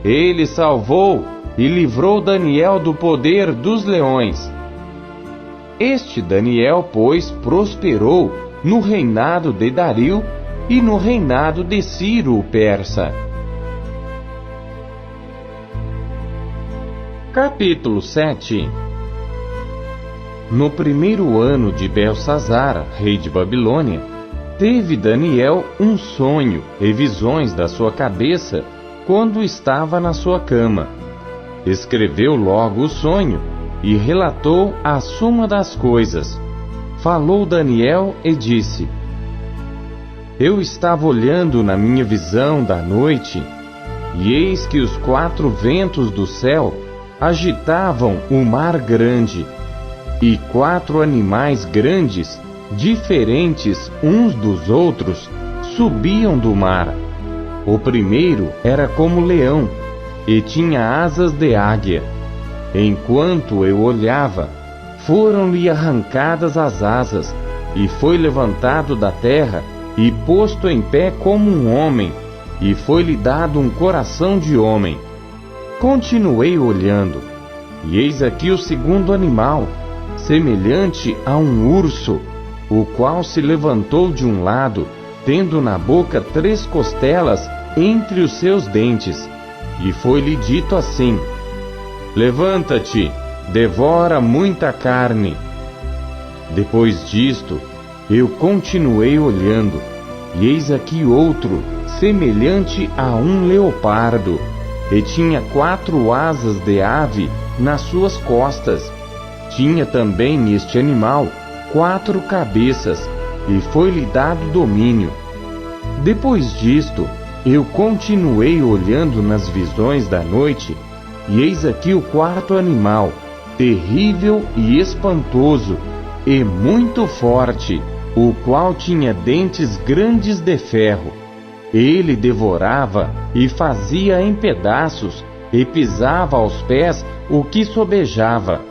Ele salvou e livrou Daniel do poder dos leões. Este Daniel, pois, prosperou no reinado de Dario e no reinado de Ciro o persa. Capítulo 7. No primeiro ano de Belsazar, rei de Babilônia, teve Daniel um sonho e visões da sua cabeça quando estava na sua cama. Escreveu logo o sonho e relatou a suma das coisas. Falou Daniel e disse: Eu estava olhando na minha visão da noite, e eis que os 4 ventos do céu agitavam o mar grande, e 4 animais grandes, diferentes uns dos outros, subiam do mar. O primeiro era como leão, e tinha asas de águia. Enquanto eu olhava, foram-lhe arrancadas as asas, e foi levantado da terra, e posto em pé como um homem, e foi-lhe dado um coração de homem. Continuei olhando, e eis aqui o segundo animal, semelhante a um urso, o qual se levantou de um lado, tendo na boca 3 costelas entre os seus dentes. E foi-lhe dito assim: Levanta-te, devora muita carne. Depois disto, eu continuei olhando, e eis aqui outro, semelhante a um leopardo, e tinha 4 asas de ave nas suas costas. Tinha também este animal 4 cabeças, e foi-lhe dado domínio. Depois disto, eu continuei olhando nas visões da noite, e eis aqui o 4º animal, terrível e espantoso, e muito forte, o qual tinha dentes grandes de ferro. Ele devorava e fazia em pedaços, e pisava aos pés o que sobejava.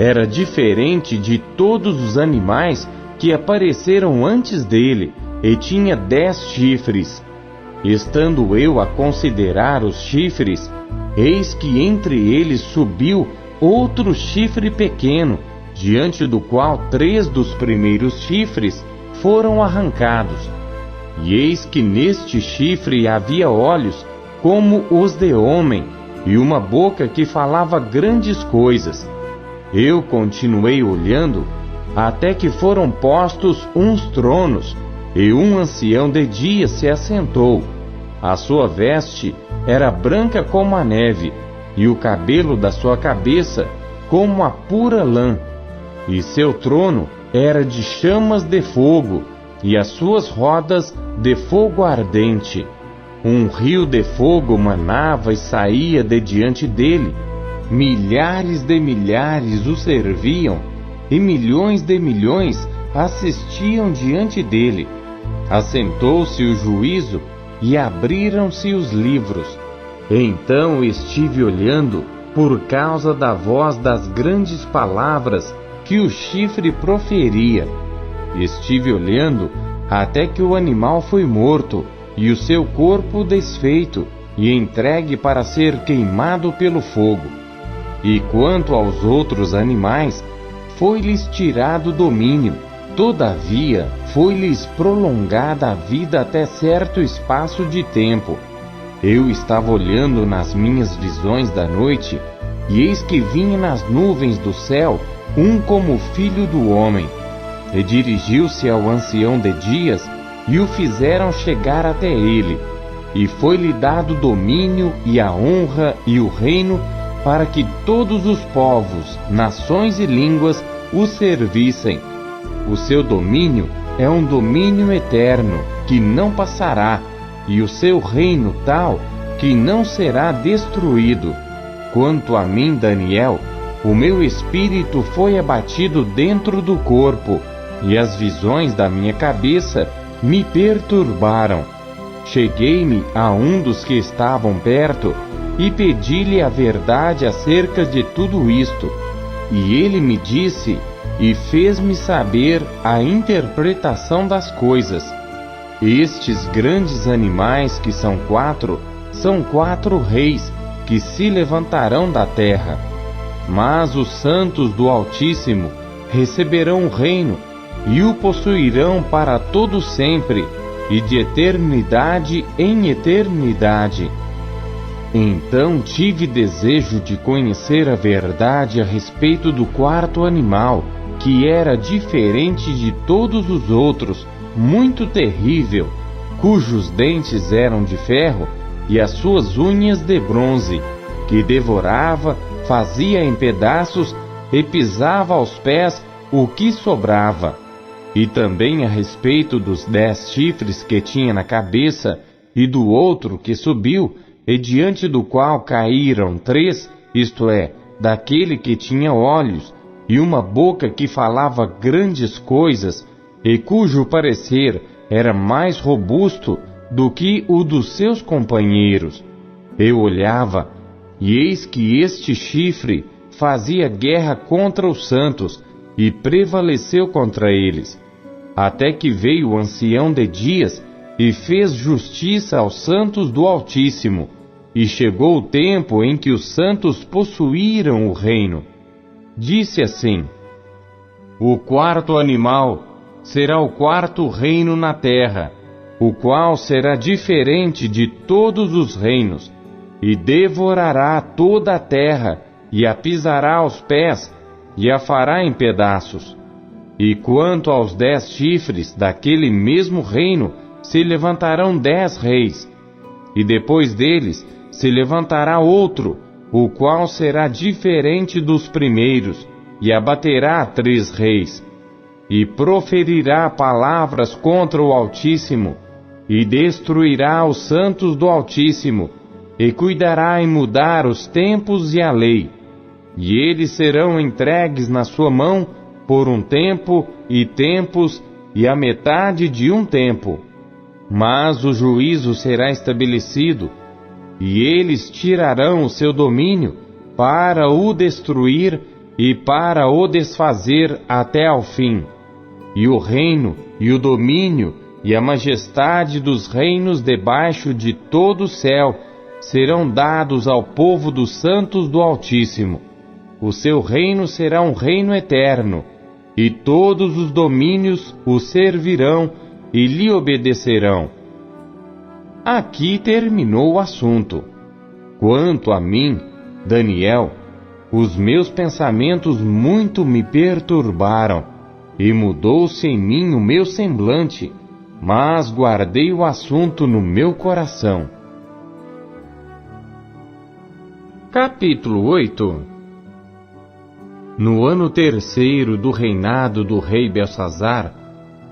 era diferente de todos os animais que apareceram antes dele, e tinha 10 chifres. Estando eu a considerar os chifres, eis que entre eles subiu outro chifre pequeno, diante do qual 3 dos primeiros chifres foram arrancados. E eis que neste chifre havia olhos como os de homem, e uma boca que falava grandes coisas. Eu continuei olhando, até que foram postos uns tronos, e um ancião de dia se assentou. A sua veste era branca como a neve, e o cabelo da sua cabeça como a pura lã. E seu trono era de chamas de fogo, e as suas rodas de fogo ardente. Um rio de fogo manava e saía de diante dele. Milhares de milhares o serviam, e milhões de milhões assistiam diante dele. Assentou-se o juízo, e abriram-se os livros. Então estive olhando, por causa da voz das grandes palavras que o chifre proferia. Estive olhando, até que o animal foi morto, e o seu corpo desfeito, e entregue para ser queimado pelo fogo. E quanto aos outros animais, foi-lhes tirado o domínio. Todavia, foi-lhes prolongada a vida até certo espaço de tempo. Eu estava olhando nas minhas visões da noite, e eis que vinha nas nuvens do céu um como filho do homem. E dirigiu-se ao ancião de dias, e o fizeram chegar até ele. E foi-lhe dado domínio, e a honra, e o reino, para que todos os povos, nações e línguas o servissem. O seu domínio é um domínio eterno, que não passará, e o seu reino tal, que não será destruído. Quanto a mim, Daniel, o meu espírito foi abatido dentro do corpo, e as visões da minha cabeça me perturbaram. Cheguei-me a um dos que estavam perto, e pedi-lhe a verdade acerca de tudo isto. E ele me disse, e fez-me saber a interpretação das coisas. Estes grandes animais, que são 4 reis, que se levantarão da terra. Mas os santos do Altíssimo receberão o reino, e o possuirão para todo sempre, e de eternidade em eternidade. Então tive desejo de conhecer a verdade a respeito do 4º animal, que era diferente de todos os outros, muito terrível, cujos dentes eram de ferro e as suas unhas de bronze, que devorava, fazia em pedaços e pisava aos pés o que sobrava. E também a respeito dos 10 chifres que tinha na cabeça, e do outro que subiu, e diante do qual caíram 3, isto é, daquele que tinha olhos, e uma boca que falava grandes coisas, e cujo parecer era mais robusto do que o dos seus companheiros. Eu olhava, e eis que este chifre fazia guerra contra os santos, e prevaleceu contra eles, até que veio o ancião de dias, e fez justiça aos santos do Altíssimo, e chegou o tempo em que os santos possuíram o reino. Disse assim: o 4º animal será o 4º reino na terra, o qual será diferente de todos os reinos, e devorará toda a terra, e a pisará aos pés, e a fará em pedaços. E quanto aos 10 chifres daquele mesmo reino, se levantarão 10 reis, e depois deles se levantará outro, o qual será diferente dos primeiros, e abaterá 3 reis, e proferirá palavras contra o Altíssimo, e destruirá os santos do Altíssimo, e cuidará em mudar os tempos e a lei. E eles serão entregues na sua mão por um tempo e tempos, e a metade de um tempo. Mas o juízo será estabelecido, e eles tirarão o seu domínio para o destruir e para o desfazer até ao fim. E o reino, e o domínio, e a majestade dos reinos debaixo de todo o céu serão dados ao povo dos santos do Altíssimo. O seu reino será um reino eterno, e todos os domínios o servirão e lhe obedecerão. Aqui terminou o assunto. Quanto a mim, Daniel, os meus pensamentos muito me perturbaram, e mudou-se em mim o meu semblante, mas guardei o assunto no meu coração. Capítulo 8. No ano terceiro do reinado do rei Belsazar,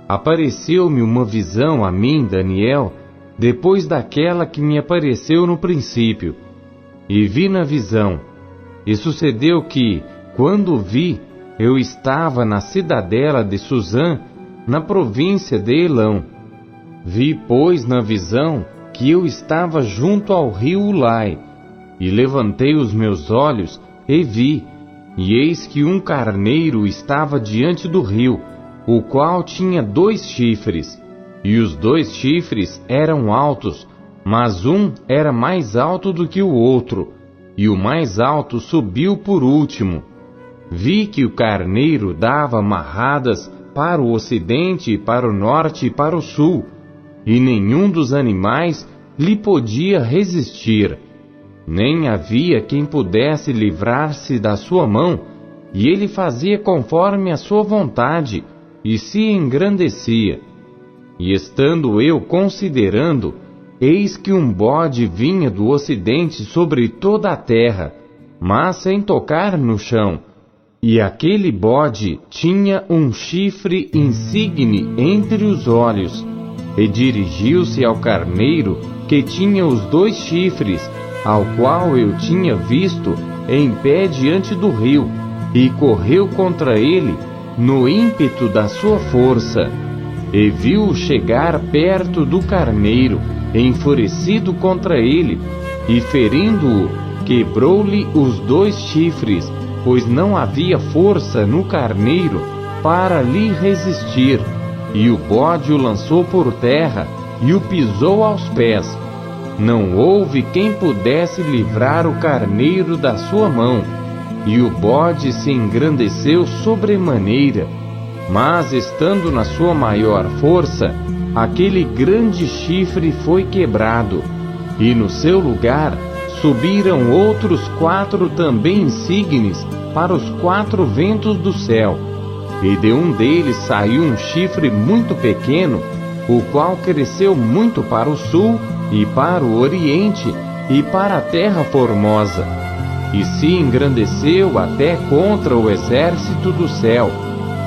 apareceu-me uma visão a mim, Daniel, depois daquela que me apareceu no princípio. E vi na visão, e sucedeu que, quando vi, eu estava na cidadela de Susã, na província de Elão. Vi, pois, na visão, que eu estava junto ao rio Ulai, e levantei os meus olhos, e vi, e eis que um carneiro estava diante do rio, o qual tinha 2 chifres, e os 2 chifres eram altos, mas um era mais alto do que o outro, e o mais alto subiu por último. Vi que o carneiro dava marradas para o ocidente, para o norte e para o sul, e nenhum dos animais lhe podia resistir. Nem havia quem pudesse livrar-se da sua mão, e ele fazia conforme a sua vontade, e se engrandecia. E estando eu considerando, eis que um bode vinha do ocidente sobre toda a terra, mas sem tocar no chão. E aquele bode tinha um chifre insigne entre os olhos, e dirigiu-se ao carneiro que tinha os 2 chifres, ao qual eu tinha visto em pé diante do rio, e correu contra ele no ímpeto da sua força, e viu-o chegar perto do carneiro, enfurecido contra ele, e ferindo-o, quebrou-lhe os 2 chifres, pois não havia força no carneiro para lhe resistir, e o bode o lançou por terra e o pisou aos pés. Não houve quem pudesse livrar o carneiro da sua mão, e o bode se engrandeceu sobremaneira, mas estando na sua maior força, aquele grande chifre foi quebrado, e no seu lugar subiram outros 4 também insígnes para os 4 ventos do céu, e de um deles saiu um chifre muito pequeno, o qual cresceu muito para o sul e para o oriente e para a terra formosa, e se engrandeceu até contra o exército do céu,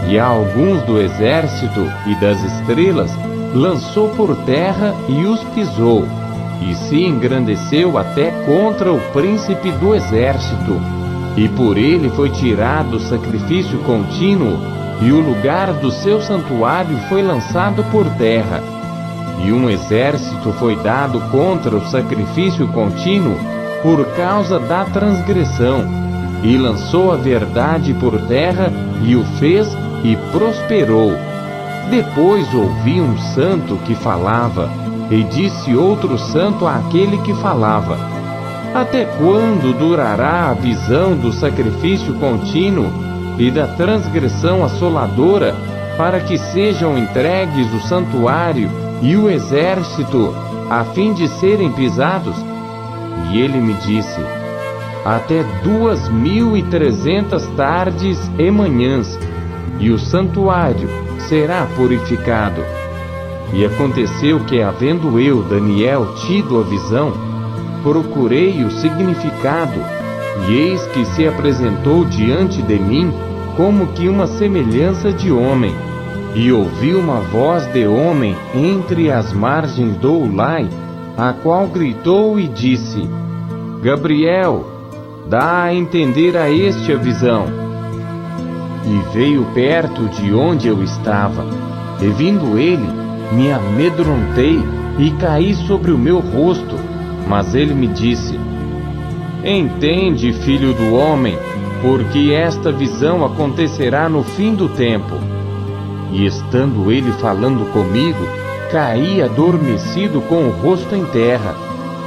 e a alguns do exército e das estrelas lançou por terra e os pisou, e se engrandeceu até contra o príncipe do exército, e por ele foi tirado o sacrifício contínuo, e o lugar do seu santuário foi lançado por terra. E um exército foi dado contra o sacrifício contínuo por causa da transgressão, e lançou a verdade por terra, e o fez, e prosperou. Depois ouvi um santo que falava, e disse outro santo àquele que falava: até quando durará a visão do sacrifício contínuo e da transgressão assoladora, para que sejam entregues o santuário e o exército, a fim de serem pisados? E ele me disse: até 2300 tardes e manhãs, e o santuário será purificado. E aconteceu que, havendo eu, Daniel, tido a visão, procurei o significado, e eis que se apresentou diante de mim como que uma semelhança de homem, e ouvi uma voz de homem entre as margens do Ulai, a qual gritou e disse: Gabriel, dá a entender a este a visão. E veio perto de onde eu estava, e vindo ele, me amedrontei e caí sobre o meu rosto. Mas ele me disse: entende, filho do homem, porque esta visão acontecerá no fim do tempo. E estando ele falando comigo, caí adormecido com o rosto em terra.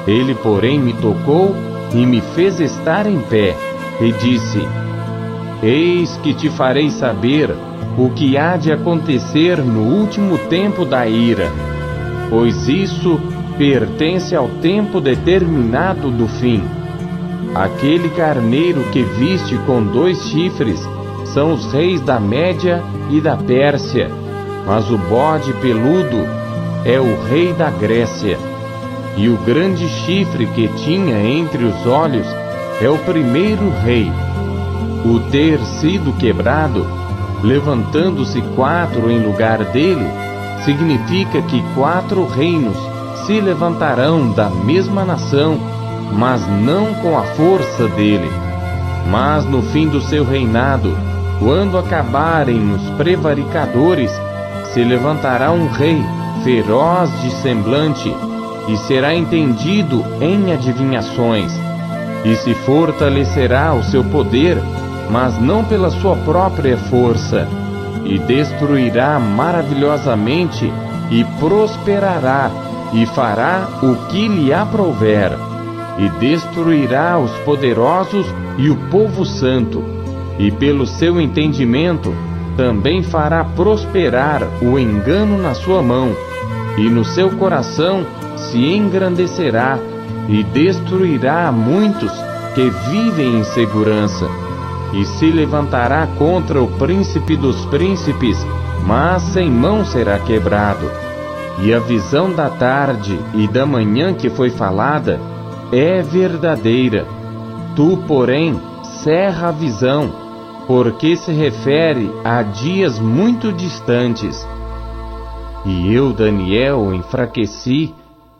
Ele, porém, me tocou e me fez estar em pé, e disse: Eis que te farei saber o que há de acontecer no último tempo da ira, pois isso pertence ao tempo determinado do fim. Aquele carneiro que viste com 2 chifres são os reis da Média e da Pérsia, mas o bode peludo é o rei da Grécia. E o grande chifre que tinha entre os olhos é o primeiro rei. O ter sido quebrado, levantando-se 4 em lugar dele, significa que 4 reinos se levantarão da mesma nação, mas não com a força dele. Mas no fim do seu reinado, quando acabarem os prevaricadores, se levantará um rei feroz de semblante, e será entendido em adivinhações, e se fortalecerá o seu poder, mas não pela sua própria força, e destruirá maravilhosamente, e prosperará, e fará o que lhe aprouver, e destruirá os poderosos e o povo santo, e pelo seu entendimento também fará prosperar o engano na sua mão, e no seu coração se engrandecerá, e destruirá a muitos que vivem em segurança, e se levantará contra o príncipe dos príncipes, mas sem mão será quebrado. E a visão da tarde e da manhã que foi falada é verdadeira. Tu, porém, cerra a visão, porque se refere a dias muito distantes. E eu, Daniel, enfraqueci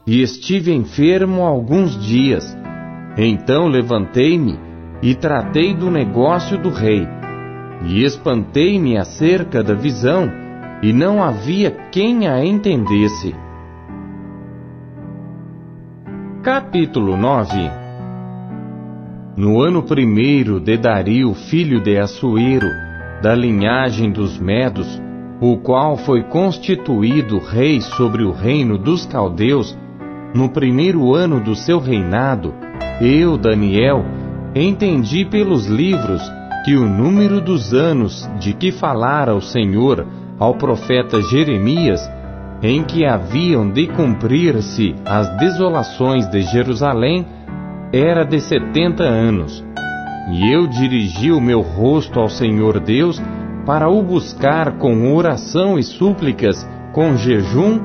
e estive enfermo alguns dias. Então levantei-me e tratei do negócio do rei, e espantei-me acerca da visão, e não havia quem a entendesse. Capítulo 9. No ano 1º de Dario, filho de Assuero, da linhagem dos Medos, o qual foi constituído rei sobre o reino dos caldeus, no 1º ano do seu reinado, eu, Daniel, entendi pelos livros que o número dos anos de que falara o Senhor ao profeta Jeremias, em que haviam de cumprir-se as desolações de Jerusalém, era de 70 anos. E eu dirigi o meu rosto ao Senhor Deus para o buscar com oração e súplicas, com jejum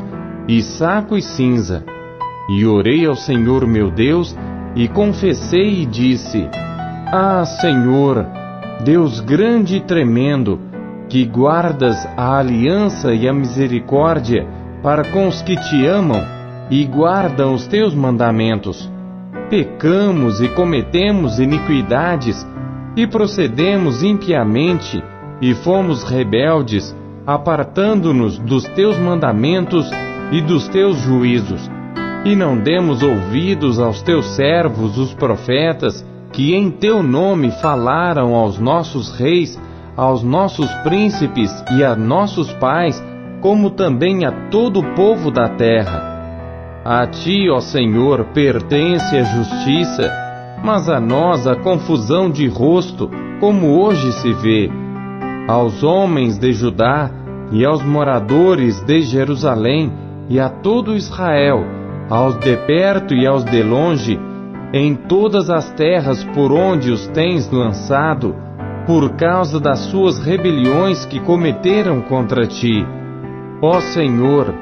e saco e cinza. E orei ao Senhor meu Deus, e confessei e disse: Ah, Senhor, Deus grande e tremendo, que guardas a aliança e a misericórdia para com os que te amam e guardam os teus mandamentos. Pecamos e cometemos iniquidades, e procedemos impiamente, e fomos rebeldes, apartando-nos dos teus mandamentos e dos teus juízos. E não demos ouvidos aos teus servos, os profetas, que em teu nome falaram aos nossos reis, aos nossos príncipes e a nossos pais, como também a todo o povo da terra. A ti, ó Senhor, pertence a justiça, mas a nós a confusão de rosto, como hoje se vê. Aos homens de Judá e aos moradores de Jerusalém e a todo Israel, aos de perto e aos de longe, em todas as terras por onde os tens lançado, por causa das suas rebeliões que cometeram contra ti. Ó Senhor,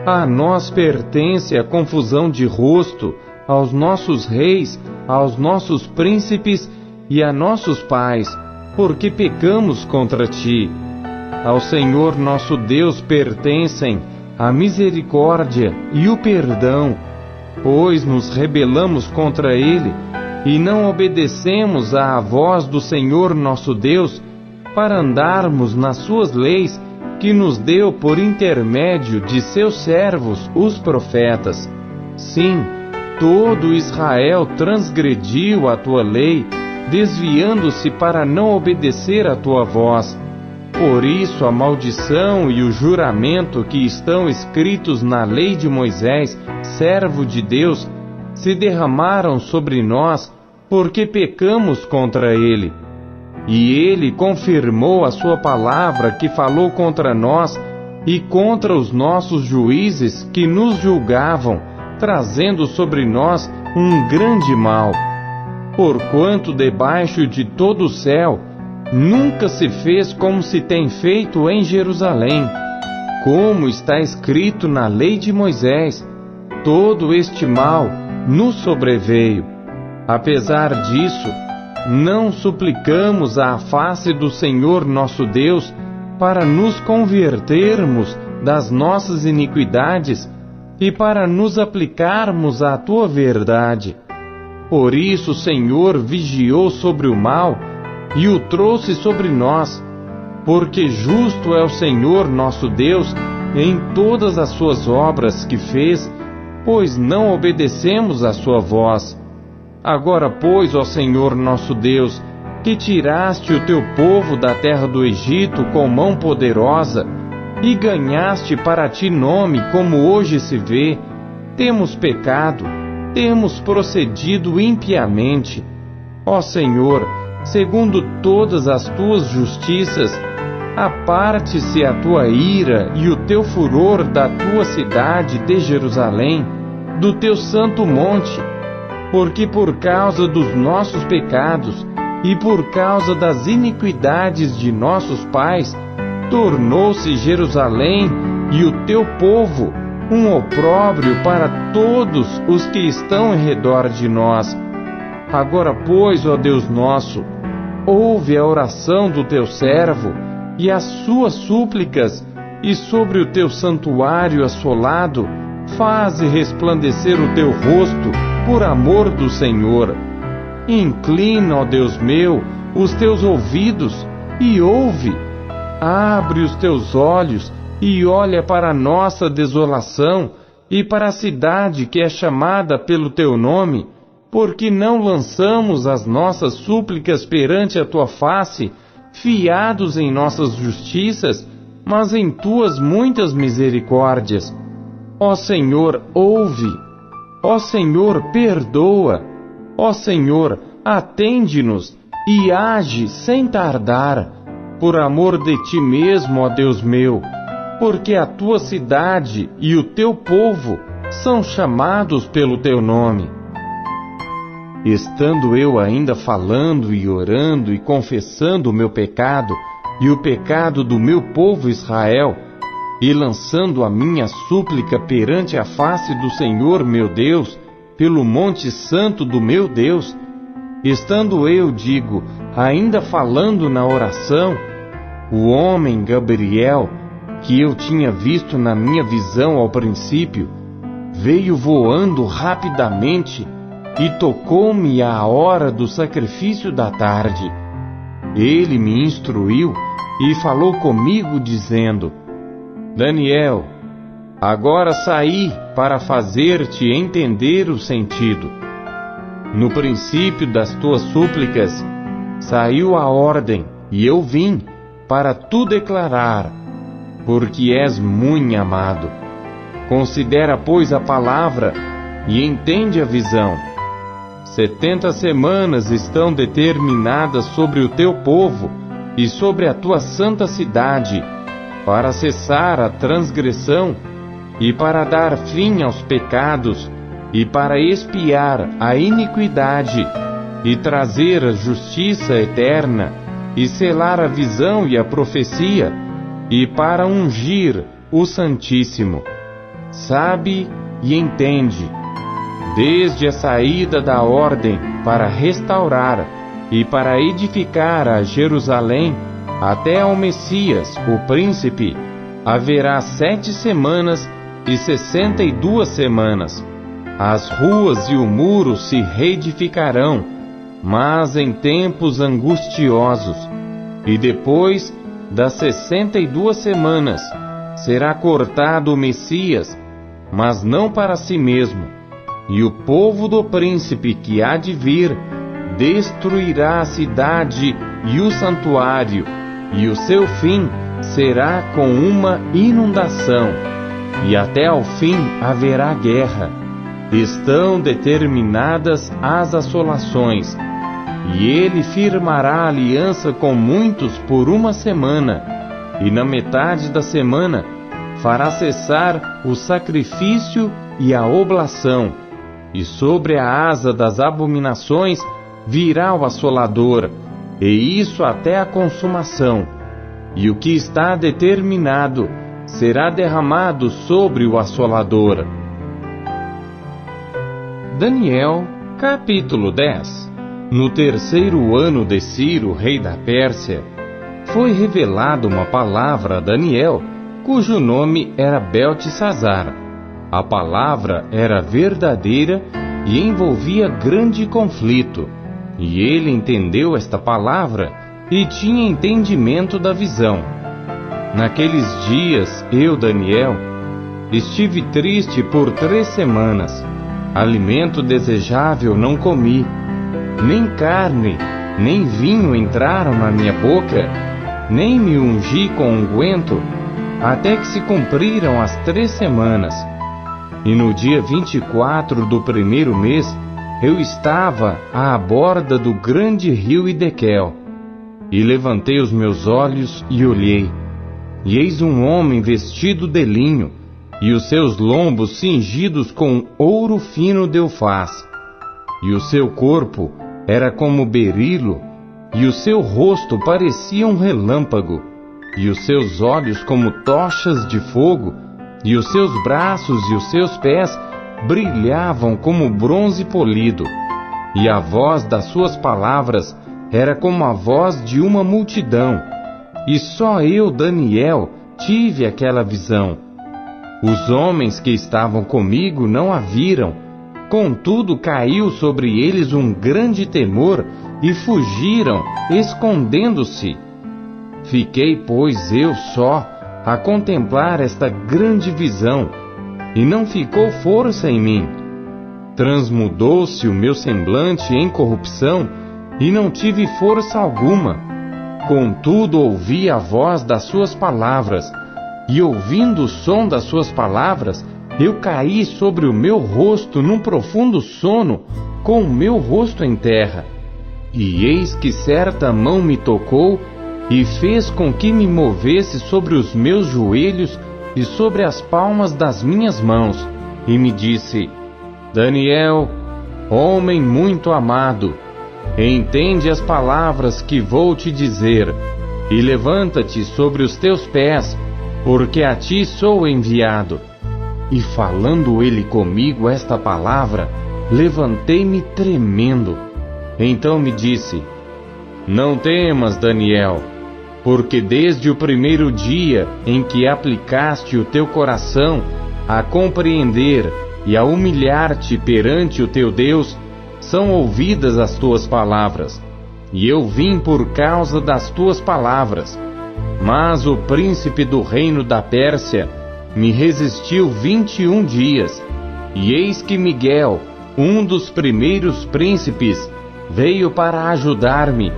a nós pertence a confusão de rosto, aos nossos reis, aos nossos príncipes e a nossos pais, porque pecamos contra ti. Ao Senhor nosso Deus pertencem a misericórdia e o perdão, pois nos rebelamos contra Ele e não obedecemos à voz do Senhor nosso Deus para andarmos nas suas leis que nos deu por intermédio de seus servos, os profetas. Sim, todo Israel transgrediu a tua lei desviando-se para não obedecer à tua voz. Por isso a maldição e o juramento que estão escritos na lei de Moisés, servo de Deus, se derramaram sobre nós, porque pecamos contra ele. E ele confirmou a sua palavra que falou contra nós e contra os nossos juízes que nos julgavam, trazendo sobre nós um grande mal. Porquanto debaixo de todo o céu nunca se fez como se tem feito em Jerusalém, como está escrito na lei de Moisés, todo este mal nos sobreveio. Apesar disso, não suplicamos à face do Senhor nosso Deus para nos convertermos das nossas iniquidades e para nos aplicarmos à tua verdade. Por isso o Senhor vigiou sobre o mal e o trouxe sobre nós, porque justo é o Senhor nosso Deus em todas as suas obras que fez, pois não obedecemos à sua voz. Agora, pois, ó Senhor nosso Deus, que tiraste o teu povo da terra do Egito com mão poderosa, e ganhaste para ti nome, como hoje se vê, temos pecado, temos procedido impiamente. Ó Senhor, segundo todas as tuas justiças, aparte-se a tua ira e o teu furor da tua cidade de Jerusalém, do teu santo monte, porque por causa dos nossos pecados e por causa das iniquidades de nossos pais, tornou-se Jerusalém e o teu povo um opróbrio para todos os que estão em redor de nós. Agora, pois, ó Deus nosso, ouve a oração do teu servo e as suas súplicas, e sobre o teu santuário assolado, faze resplandecer o teu rosto por amor do Senhor. Inclina, ó Deus meu, os teus ouvidos e ouve. Abre os teus olhos e olha para a nossa desolação e para a cidade que é chamada pelo teu nome, porque não lançamos as nossas súplicas perante a tua face, fiados em nossas justiças, mas em tuas muitas misericórdias. Ó Senhor, ouve. Ó Senhor, perdoa. Ó Senhor, atende-nos e age sem tardar, por amor de ti mesmo, ó Deus meu, porque a tua cidade e o teu povo são chamados pelo teu nome. Estando eu ainda falando e orando e confessando o meu pecado e o pecado do meu povo Israel, e lançando a minha súplica perante a face do Senhor meu Deus, pelo monte santo do meu Deus, estando eu, digo, ainda falando na oração, o homem Gabriel, que eu tinha visto na minha visão ao princípio, veio voando rapidamente e tocou-me à hora do sacrifício da tarde. Ele me instruiu e falou comigo, dizendo: Daniel, agora saí para fazer-te entender o sentido. No princípio das tuas súplicas saiu a ordem, e eu vim para tu declarar, porque és muito amado. Considera, pois, a palavra e entende a visão. 70 semanas estão determinadas sobre o teu povo e sobre a tua santa cidade, para cessar a transgressão e para dar fim aos pecados e para expiar a iniquidade e trazer a justiça eterna e selar a visão e a profecia e para ungir o Santíssimo. Sabe e entende, desde a saída da ordem para restaurar e para edificar a Jerusalém até ao Messias, o príncipe, haverá 7 semanas e 62 semanas. As ruas e o muro se reedificarão, mas em tempos angustiosos. E depois das 62 semanas será cortado o Messias, mas não para si mesmo. E o povo do príncipe que há de vir destruirá a cidade e o santuário, e o seu fim será com uma inundação, e até ao fim haverá guerra. Estão determinadas as assolações, e ele firmará aliança com muitos por uma semana, e na metade da semana fará cessar o sacrifício e a oblação, e sobre a asa das abominações virá o assolador, e isso até a consumação. E o que está determinado será derramado sobre o assolador. Daniel, capítulo 10. No terceiro ano de Ciro, rei da Pérsia, foi revelada uma palavra a Daniel, cujo nome era Beltesazar. A palavra era verdadeira e envolvia grande conflito. E ele entendeu esta palavra e tinha entendimento da visão. Naqueles dias, eu, Daniel, estive triste por 3 semanas. Alimento desejável não comi, nem carne, nem vinho entraram na minha boca, nem me ungi com unguento, até que se cumpriram as 3 semanas. E no dia 24 do primeiro mês, eu estava à borda do grande rio Hidekel, e levantei os meus olhos e olhei, e eis um homem vestido de linho, e os seus lombos cingidos com ouro fino de Ufaz, e o seu corpo era como berilo, e o seu rosto parecia um relâmpago, e os seus olhos como tochas de fogo, e os seus braços e os seus pés brilhavam como bronze polido, e a voz das suas palavras era como a voz de uma multidão, e só eu, Daniel, tive aquela visão. Os homens que estavam comigo não a viram, contudo caiu sobre eles um grande temor, e fugiram, escondendo-se. Fiquei, pois, eu só, a contemplar esta grande visão, e não ficou força em mim. Transmudou-se o meu semblante em corrupção, e não tive força alguma. Contudo ouvi a voz das suas palavras, e ouvindo o som das suas palavras, eu caí sobre o meu rosto num profundo sono, com o meu rosto em terra. E eis que certa mão me tocou, e fez com que me movesse sobre os meus joelhos e sobre as palmas das minhas mãos, e me disse: Daniel, homem muito amado, entende as palavras que vou te dizer, e levanta-te sobre os teus pés, porque a ti sou enviado. E falando ele comigo esta palavra, levantei-me tremendo. Então me disse: Não temas, Daniel, porque desde o primeiro dia em que aplicaste o teu coração a compreender e a humilhar-te perante o teu Deus, são ouvidas as tuas palavras, e eu vim por causa das tuas palavras. Mas o príncipe do reino da Pérsia me resistiu 21 dias, e eis que Miguel, um dos primeiros príncipes, veio para ajudar-me,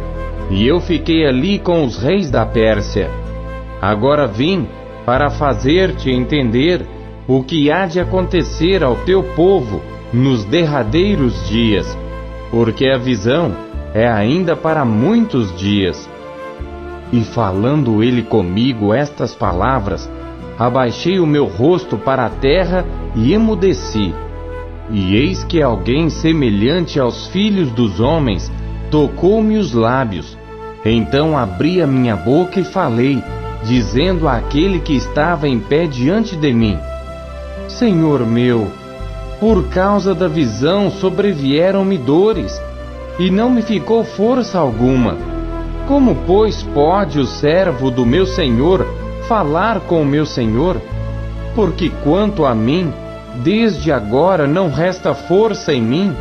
e eu fiquei ali com os reis da Pérsia. Agora vim para fazer-te entender o que há de acontecer ao teu povo nos derradeiros dias, porque a visão é ainda para muitos dias. E falando ele comigo estas palavras, abaixei o meu rosto para a terra e emudeci. E eis que alguém semelhante aos filhos dos homens tocou-me os lábios. Então abri a minha boca e falei, dizendo àquele que estava em pé diante de mim: Senhor meu, por causa da visão sobrevieram-me dores, e não me ficou força alguma. Como, pois, pode o servo do meu senhor falar com o meu senhor? Porque quanto a mim, desde agora não resta força em mim,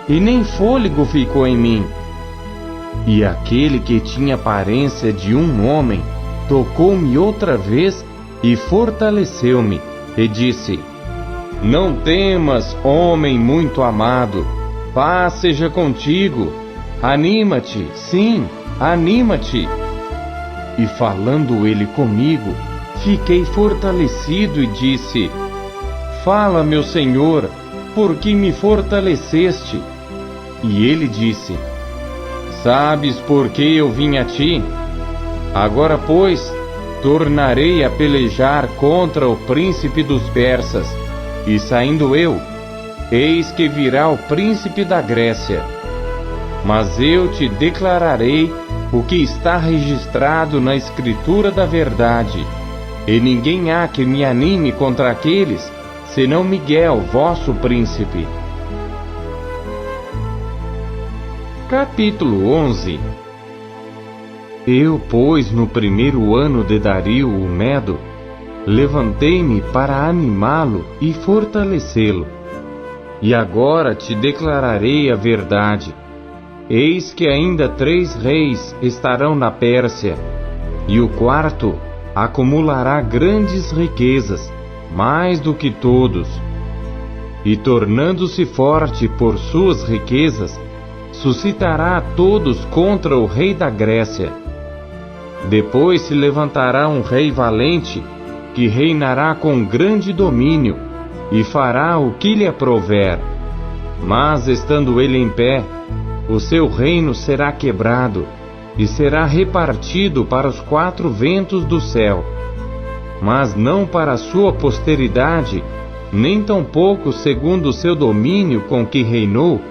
e nem fôlego ficou em mim. E aquele que tinha aparência de um homem tocou-me outra vez e fortaleceu-me, e disse: Não temas, homem muito amado, paz seja contigo. anima-te, sim, anima-te. E falando ele comigo, fiquei fortalecido e disse: Fala, meu Senhor, por que me fortaleceste? E ele disse: Sabes por que eu vim a ti? Agora, pois, tornarei a pelejar contra o príncipe dos persas, e saindo eu, eis que virá o príncipe da Grécia. Mas eu te declararei o que está registrado na Escritura da verdade, e ninguém há que me anime contra aqueles, senão Miguel, vosso príncipe. Capítulo 11. Eu, pois, no primeiro ano de Dario o Medo, levantei-me para animá-lo e fortalecê-lo. E agora te declararei a verdade. Eis que ainda 3 reis estarão na Pérsia, e o quarto acumulará grandes riquezas, mais do que todos. E tornando-se forte por suas riquezas, suscitará a todos contra o rei da Grécia. Depois se levantará um rei valente, que reinará com grande domínio, e fará o que lhe aprouver. Mas, estando ele em pé, o seu reino será quebrado, e será repartido para os 4 ventos do céu. Mas não para a sua posteridade, nem tampouco segundo o seu domínio com que reinou,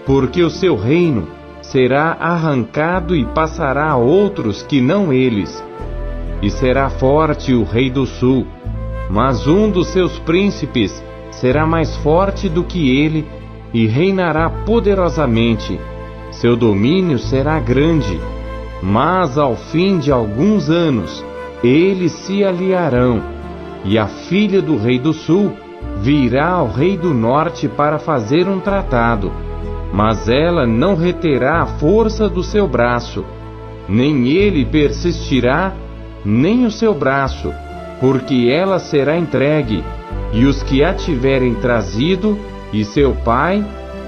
porque o seu reino será arrancado e passará a outros que não eles. E será forte o rei do sul, mas um dos seus príncipes será mais forte do que ele, e reinará poderosamente. Seu domínio será grande, mas ao fim de alguns anos, eles se aliarão, e a filha do rei do sul virá ao rei do norte para fazer um tratado, mas ela não reterá a força do seu braço, nem ele persistirá, nem o seu braço, porque ela será entregue, e os que a tiverem trazido, e seu pai,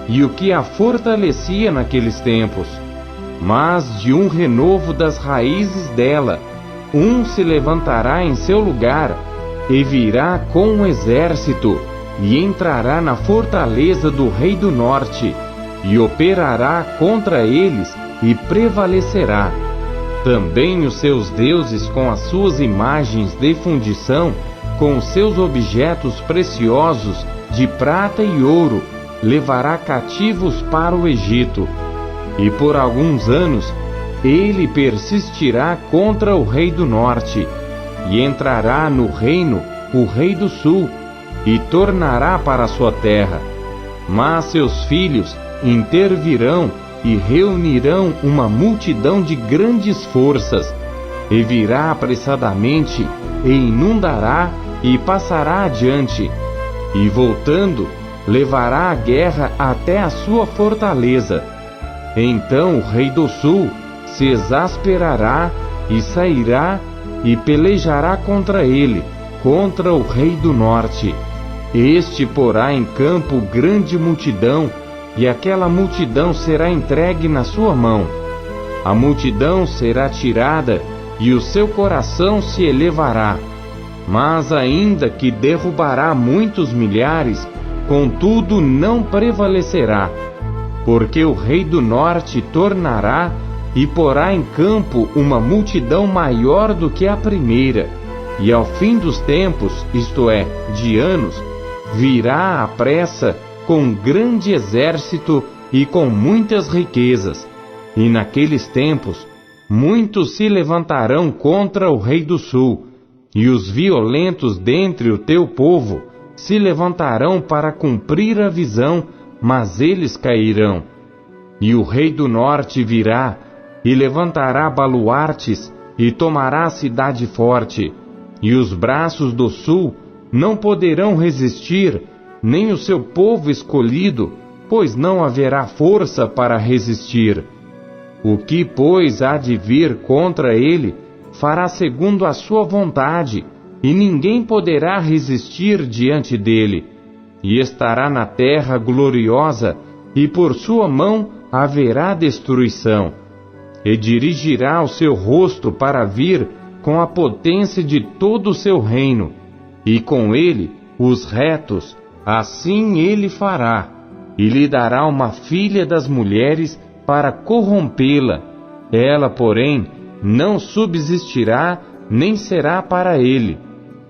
e o que a fortalecia naqueles tempos. Mas de um renovo das raízes dela, um se levantará em seu lugar, e virá com um exército, e entrará na fortaleza do rei do norte, e operará contra eles, e prevalecerá. Também os seus deuses com as suas imagens de fundição, com os seus objetos preciosos, de prata e ouro, levará cativos para o Egito. E por alguns anos ele persistirá contra o rei do norte, e entrará no reino o rei do sul, e tornará para a sua terra. Mas seus filhos intervirão e reunirão uma multidão de grandes forças, e virá apressadamente, e inundará, e passará adiante, e voltando, levará a guerra até a sua fortaleza. Então o rei do sul se exasperará, e sairá, e pelejará contra ele, contra o rei do norte. Este porá em campo grande multidão, e aquela multidão será entregue na sua mão. A multidão será tirada, e o seu coração se elevará. Mas ainda que derrubará muitos milhares, contudo não prevalecerá, porque o rei do norte tornará e porá em campo uma multidão maior do que a primeira, e ao fim dos tempos, isto é, de anos, virá à pressa com grande exército e com muitas riquezas, e naqueles tempos muitos se levantarão contra o rei do sul, e os violentos dentre o teu povo se levantarão para cumprir a visão, mas eles cairão. E o rei do norte virá, e levantará baluartes, e tomará a cidade forte, e os braços do sul não poderão resistir, nem o seu povo escolhido, pois não haverá força para resistir. O que, pois, há de vir contra ele, fará segundo a sua vontade, e ninguém poderá resistir diante dele. E estará na terra gloriosa, e por sua mão haverá destruição, e dirigirá o seu rosto para vir com a potência de todo o seu reino, e com ele os retos, assim ele fará, e lhe dará uma filha das mulheres para corrompê-la. Ela, porém, não subsistirá, nem será para ele.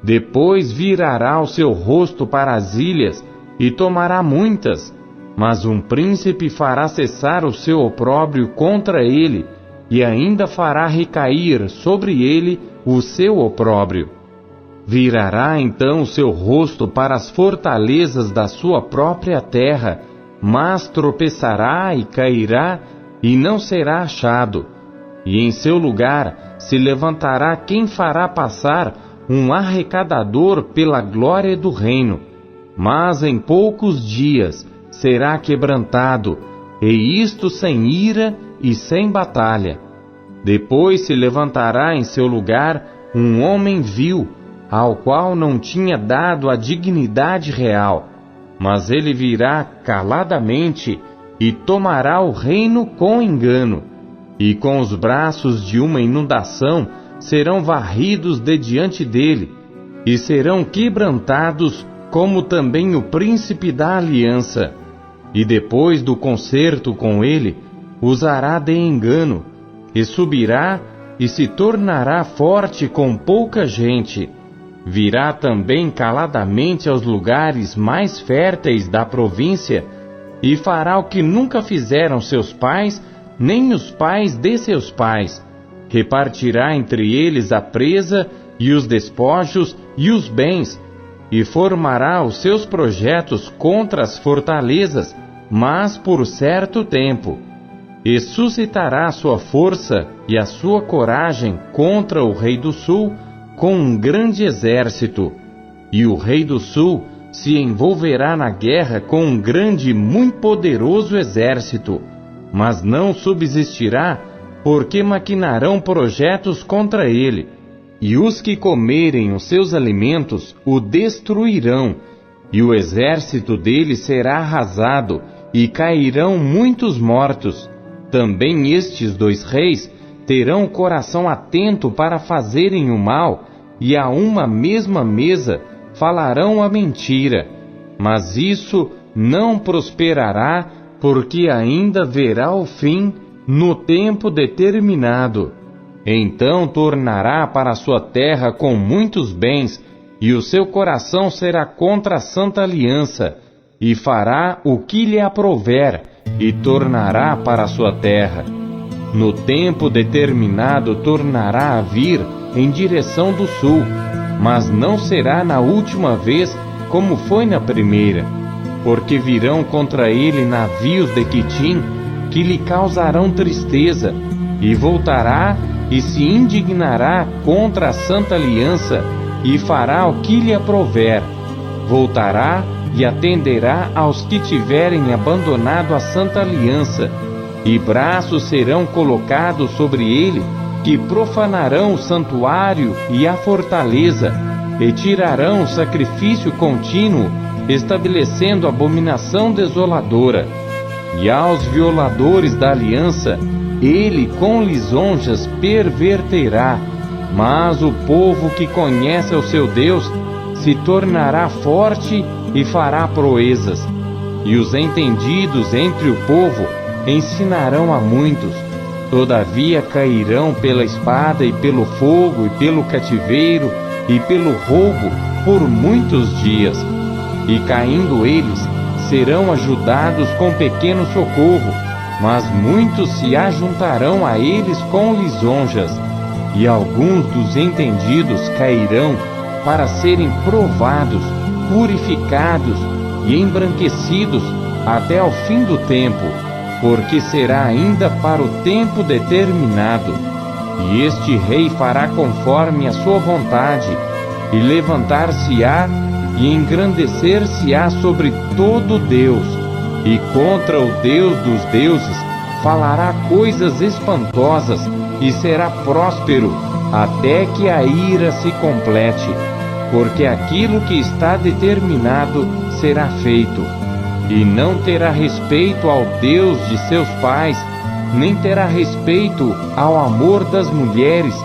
Depois virará o seu rosto para as ilhas, e tomará muitas. Mas um príncipe fará cessar o seu opróbrio contra ele, e ainda fará recair sobre ele o seu opróbrio. Virará então o seu rosto para as fortalezas da sua própria terra, mas tropeçará e cairá, e não será achado. E em seu lugar se levantará quem fará passar um arrecadador pela glória do reino. Mas em poucos dias será quebrantado, e isto sem ira e sem batalha. Depois se levantará em seu lugar um homem vil, ao qual não tinha dado a dignidade real, mas ele virá caladamente e tomará o reino com engano, e com os braços de uma inundação serão varridos de diante dele, e serão quebrantados como também o príncipe da aliança. E depois do concerto com ele, usará de engano, e subirá e se tornará forte com pouca gente. Virá também caladamente aos lugares mais férteis da província, e fará o que nunca fizeram seus pais, nem os pais de seus pais. Repartirá entre eles a presa, e os despojos, e os bens, e formará os seus projetos contra as fortalezas, mas por certo tempo. E suscitará a sua força e a sua coragem contra o rei do sul, com um grande exército. E o rei do sul se envolverá na guerra com um grande e muito poderoso exército, mas não subsistirá, porque maquinarão projetos contra ele. E os que comerem os seus alimentos o destruirão, e o exército dele será arrasado, e cairão muitos mortos. Também estes dois reis terão o coração atento para fazerem o mal, e a uma mesma mesa falarão a mentira. Mas isso não prosperará, porque ainda verá o fim no tempo determinado. Então tornará para sua terra com muitos bens, e o seu coração será contra a santa aliança, e fará o que lhe aprouver, e tornará para sua terra. No tempo determinado tornará a vir em direção do sul, mas não será na última vez como foi na primeira, porque virão contra ele navios de Quitim, que lhe causarão tristeza, e voltará e se indignará contra a santa aliança, e fará o que lhe aprouver. Voltará e atenderá aos que tiverem abandonado a santa aliança, e braços serão colocados sobre ele, que profanarão o santuário e a fortaleza, e tirarão o sacrifício contínuo, estabelecendo abominação desoladora. E aos violadores da aliança, ele com lisonjas perverterá, mas o povo que conhece o seu Deus se tornará forte e fará proezas. E os entendidos entre o povo ensinarão a muitos. Todavia cairão pela espada e pelo fogo e pelo cativeiro e pelo roubo por muitos dias. E caindo eles, serão ajudados com pequeno socorro, mas muitos se ajuntarão a eles com lisonjas. E alguns dos entendidos cairão para serem provados, purificados e embranquecidos até ao fim do tempo, porque será ainda para o tempo determinado. E este rei fará conforme a sua vontade, e levantar-se-á e engrandecer-se-á sobre todo Deus, e contra o Deus dos deuses falará coisas espantosas, e será próspero até que a ira se complete, porque aquilo que está determinado será feito. e não terá respeito ao Deus de seus pais, nem terá respeito ao amor das mulheres,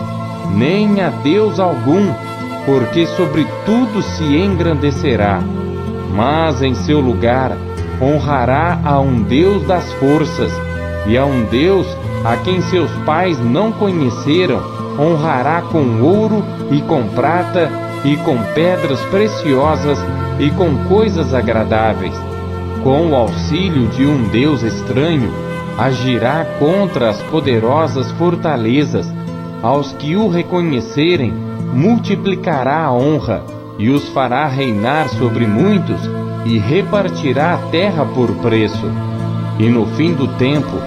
nem a Deus algum, porque sobre tudo se engrandecerá. Mas em seu lugar honrará a um Deus das forças, e a um Deus a quem seus pais não conheceram, honrará com ouro e com prata, e com pedras preciosas, e com coisas agradáveis. Com o auxílio de um Deus estranho, agirá contra as poderosas fortalezas. Aos que o reconhecerem, multiplicará a honra, e os fará reinar sobre muitos, e repartirá a terra por preço. E no fim do tempo,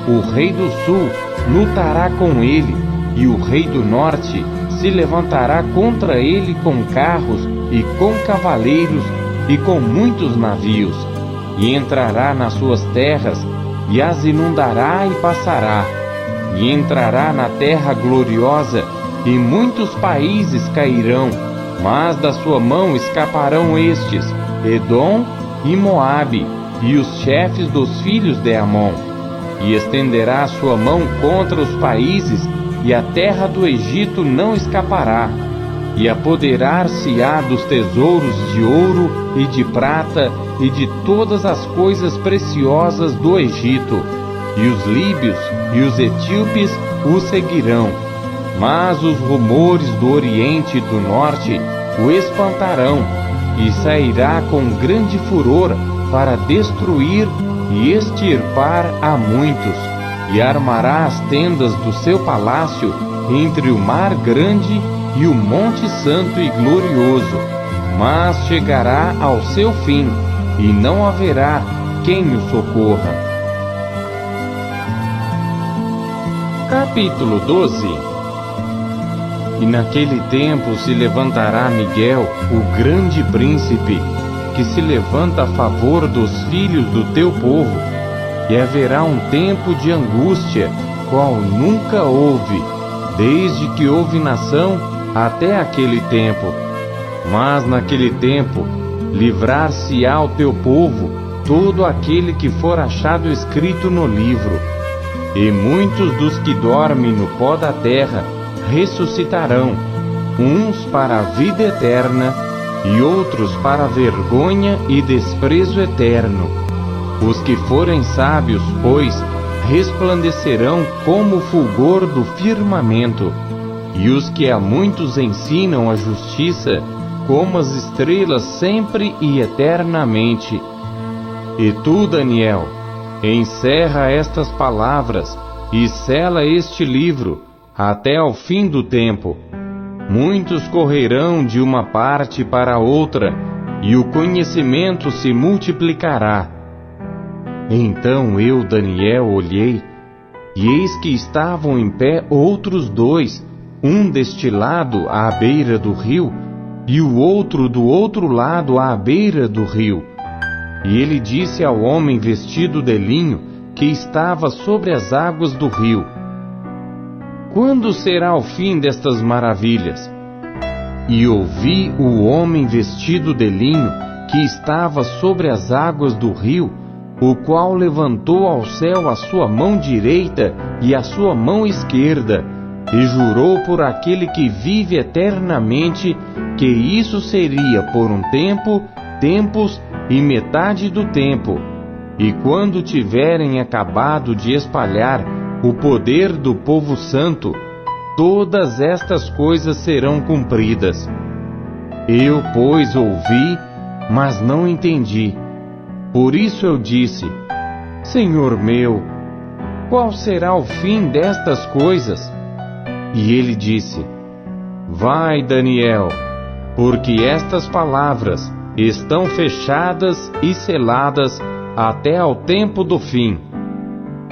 o rei do sul lutará com ele, e o rei do norte se levantará contra ele com carros, e com cavaleiros, e com muitos navios, e entrará nas suas terras, e as inundará e passará, e entrará na terra gloriosa, e muitos países cairão, mas da sua mão escaparão estes, Edom e Moabe, e os chefes dos filhos de Amon. E estenderá a sua mão contra os países, e a terra do Egito não escapará, e apoderar-se-á dos tesouros de ouro e de prata, e de todas as coisas preciosas do Egito, e os líbios e os etíopes o seguirão. Mas os rumores do Oriente e do Norte o espantarão, e sairá com grande furor para destruir e extirpar a muitos, e armará as tendas do seu palácio entre o mar grande e o monte santo e glorioso, mas chegará ao seu fim, e não haverá quem o socorra. Capítulo 12. E naquele tempo se levantará Miguel, o grande príncipe, que se levanta a favor dos filhos do teu povo, e haverá um tempo de angústia, qual nunca houve, desde que houve nação até aquele tempo. Mas naquele tempo livrar-se-á o teu povo todo aquele que for achado escrito no livro. E muitos dos que dormem no pó da terra ressuscitarão, uns para a vida eterna, e outros para a vergonha e desprezo eterno. Os que forem sábios, pois, resplandecerão como o fulgor do firmamento, e os que a muitos ensinam a justiça, como as estrelas sempre e eternamente. E tu, Daniel, encerra estas palavras, e sela este livro, até ao fim do tempo. Muitos correrão de uma parte para outra, e o conhecimento se multiplicará. Então eu, Daniel, olhei, e eis que estavam em pé outros dois, um deste lado à beira do rio, e o outro do outro lado à beira do rio. E ele disse ao homem vestido de linho, que estava sobre as águas do rio: quando será o fim destas maravilhas? E ouvi o homem vestido de linho, que estava sobre as águas do rio, o qual levantou ao céu a sua mão direita e a sua mão esquerda, e jurou por aquele que vive eternamente, que isso seria por um tempo, tempos e metade do tempo, e quando tiverem acabado de espalhar o poder do povo santo, todas estas coisas serão cumpridas. Eu, pois, ouvi, mas não entendi. Por isso eu disse: Senhor meu, qual será o fim destas coisas? E ele disse: vai, Daniel, porque estas palavras estão fechadas e seladas até ao tempo do fim.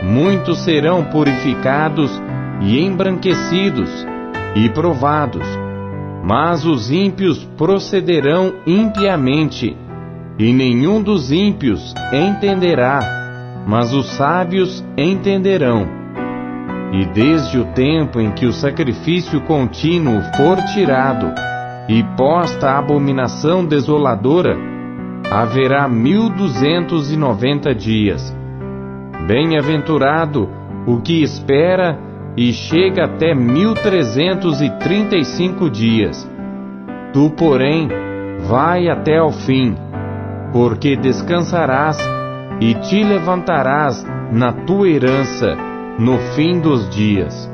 Muitos serão purificados e embranquecidos e provados, mas os ímpios procederão impiamente, e nenhum dos ímpios entenderá, mas os sábios entenderão. E desde o tempo em que o sacrifício contínuo for tirado, e posta a abominação desoladora, haverá 1290 dias. Bem-aventurado o que espera e chega até 1335 dias. Tu, porém, vai até ao fim, porque descansarás e te levantarás na tua herança no fim dos dias.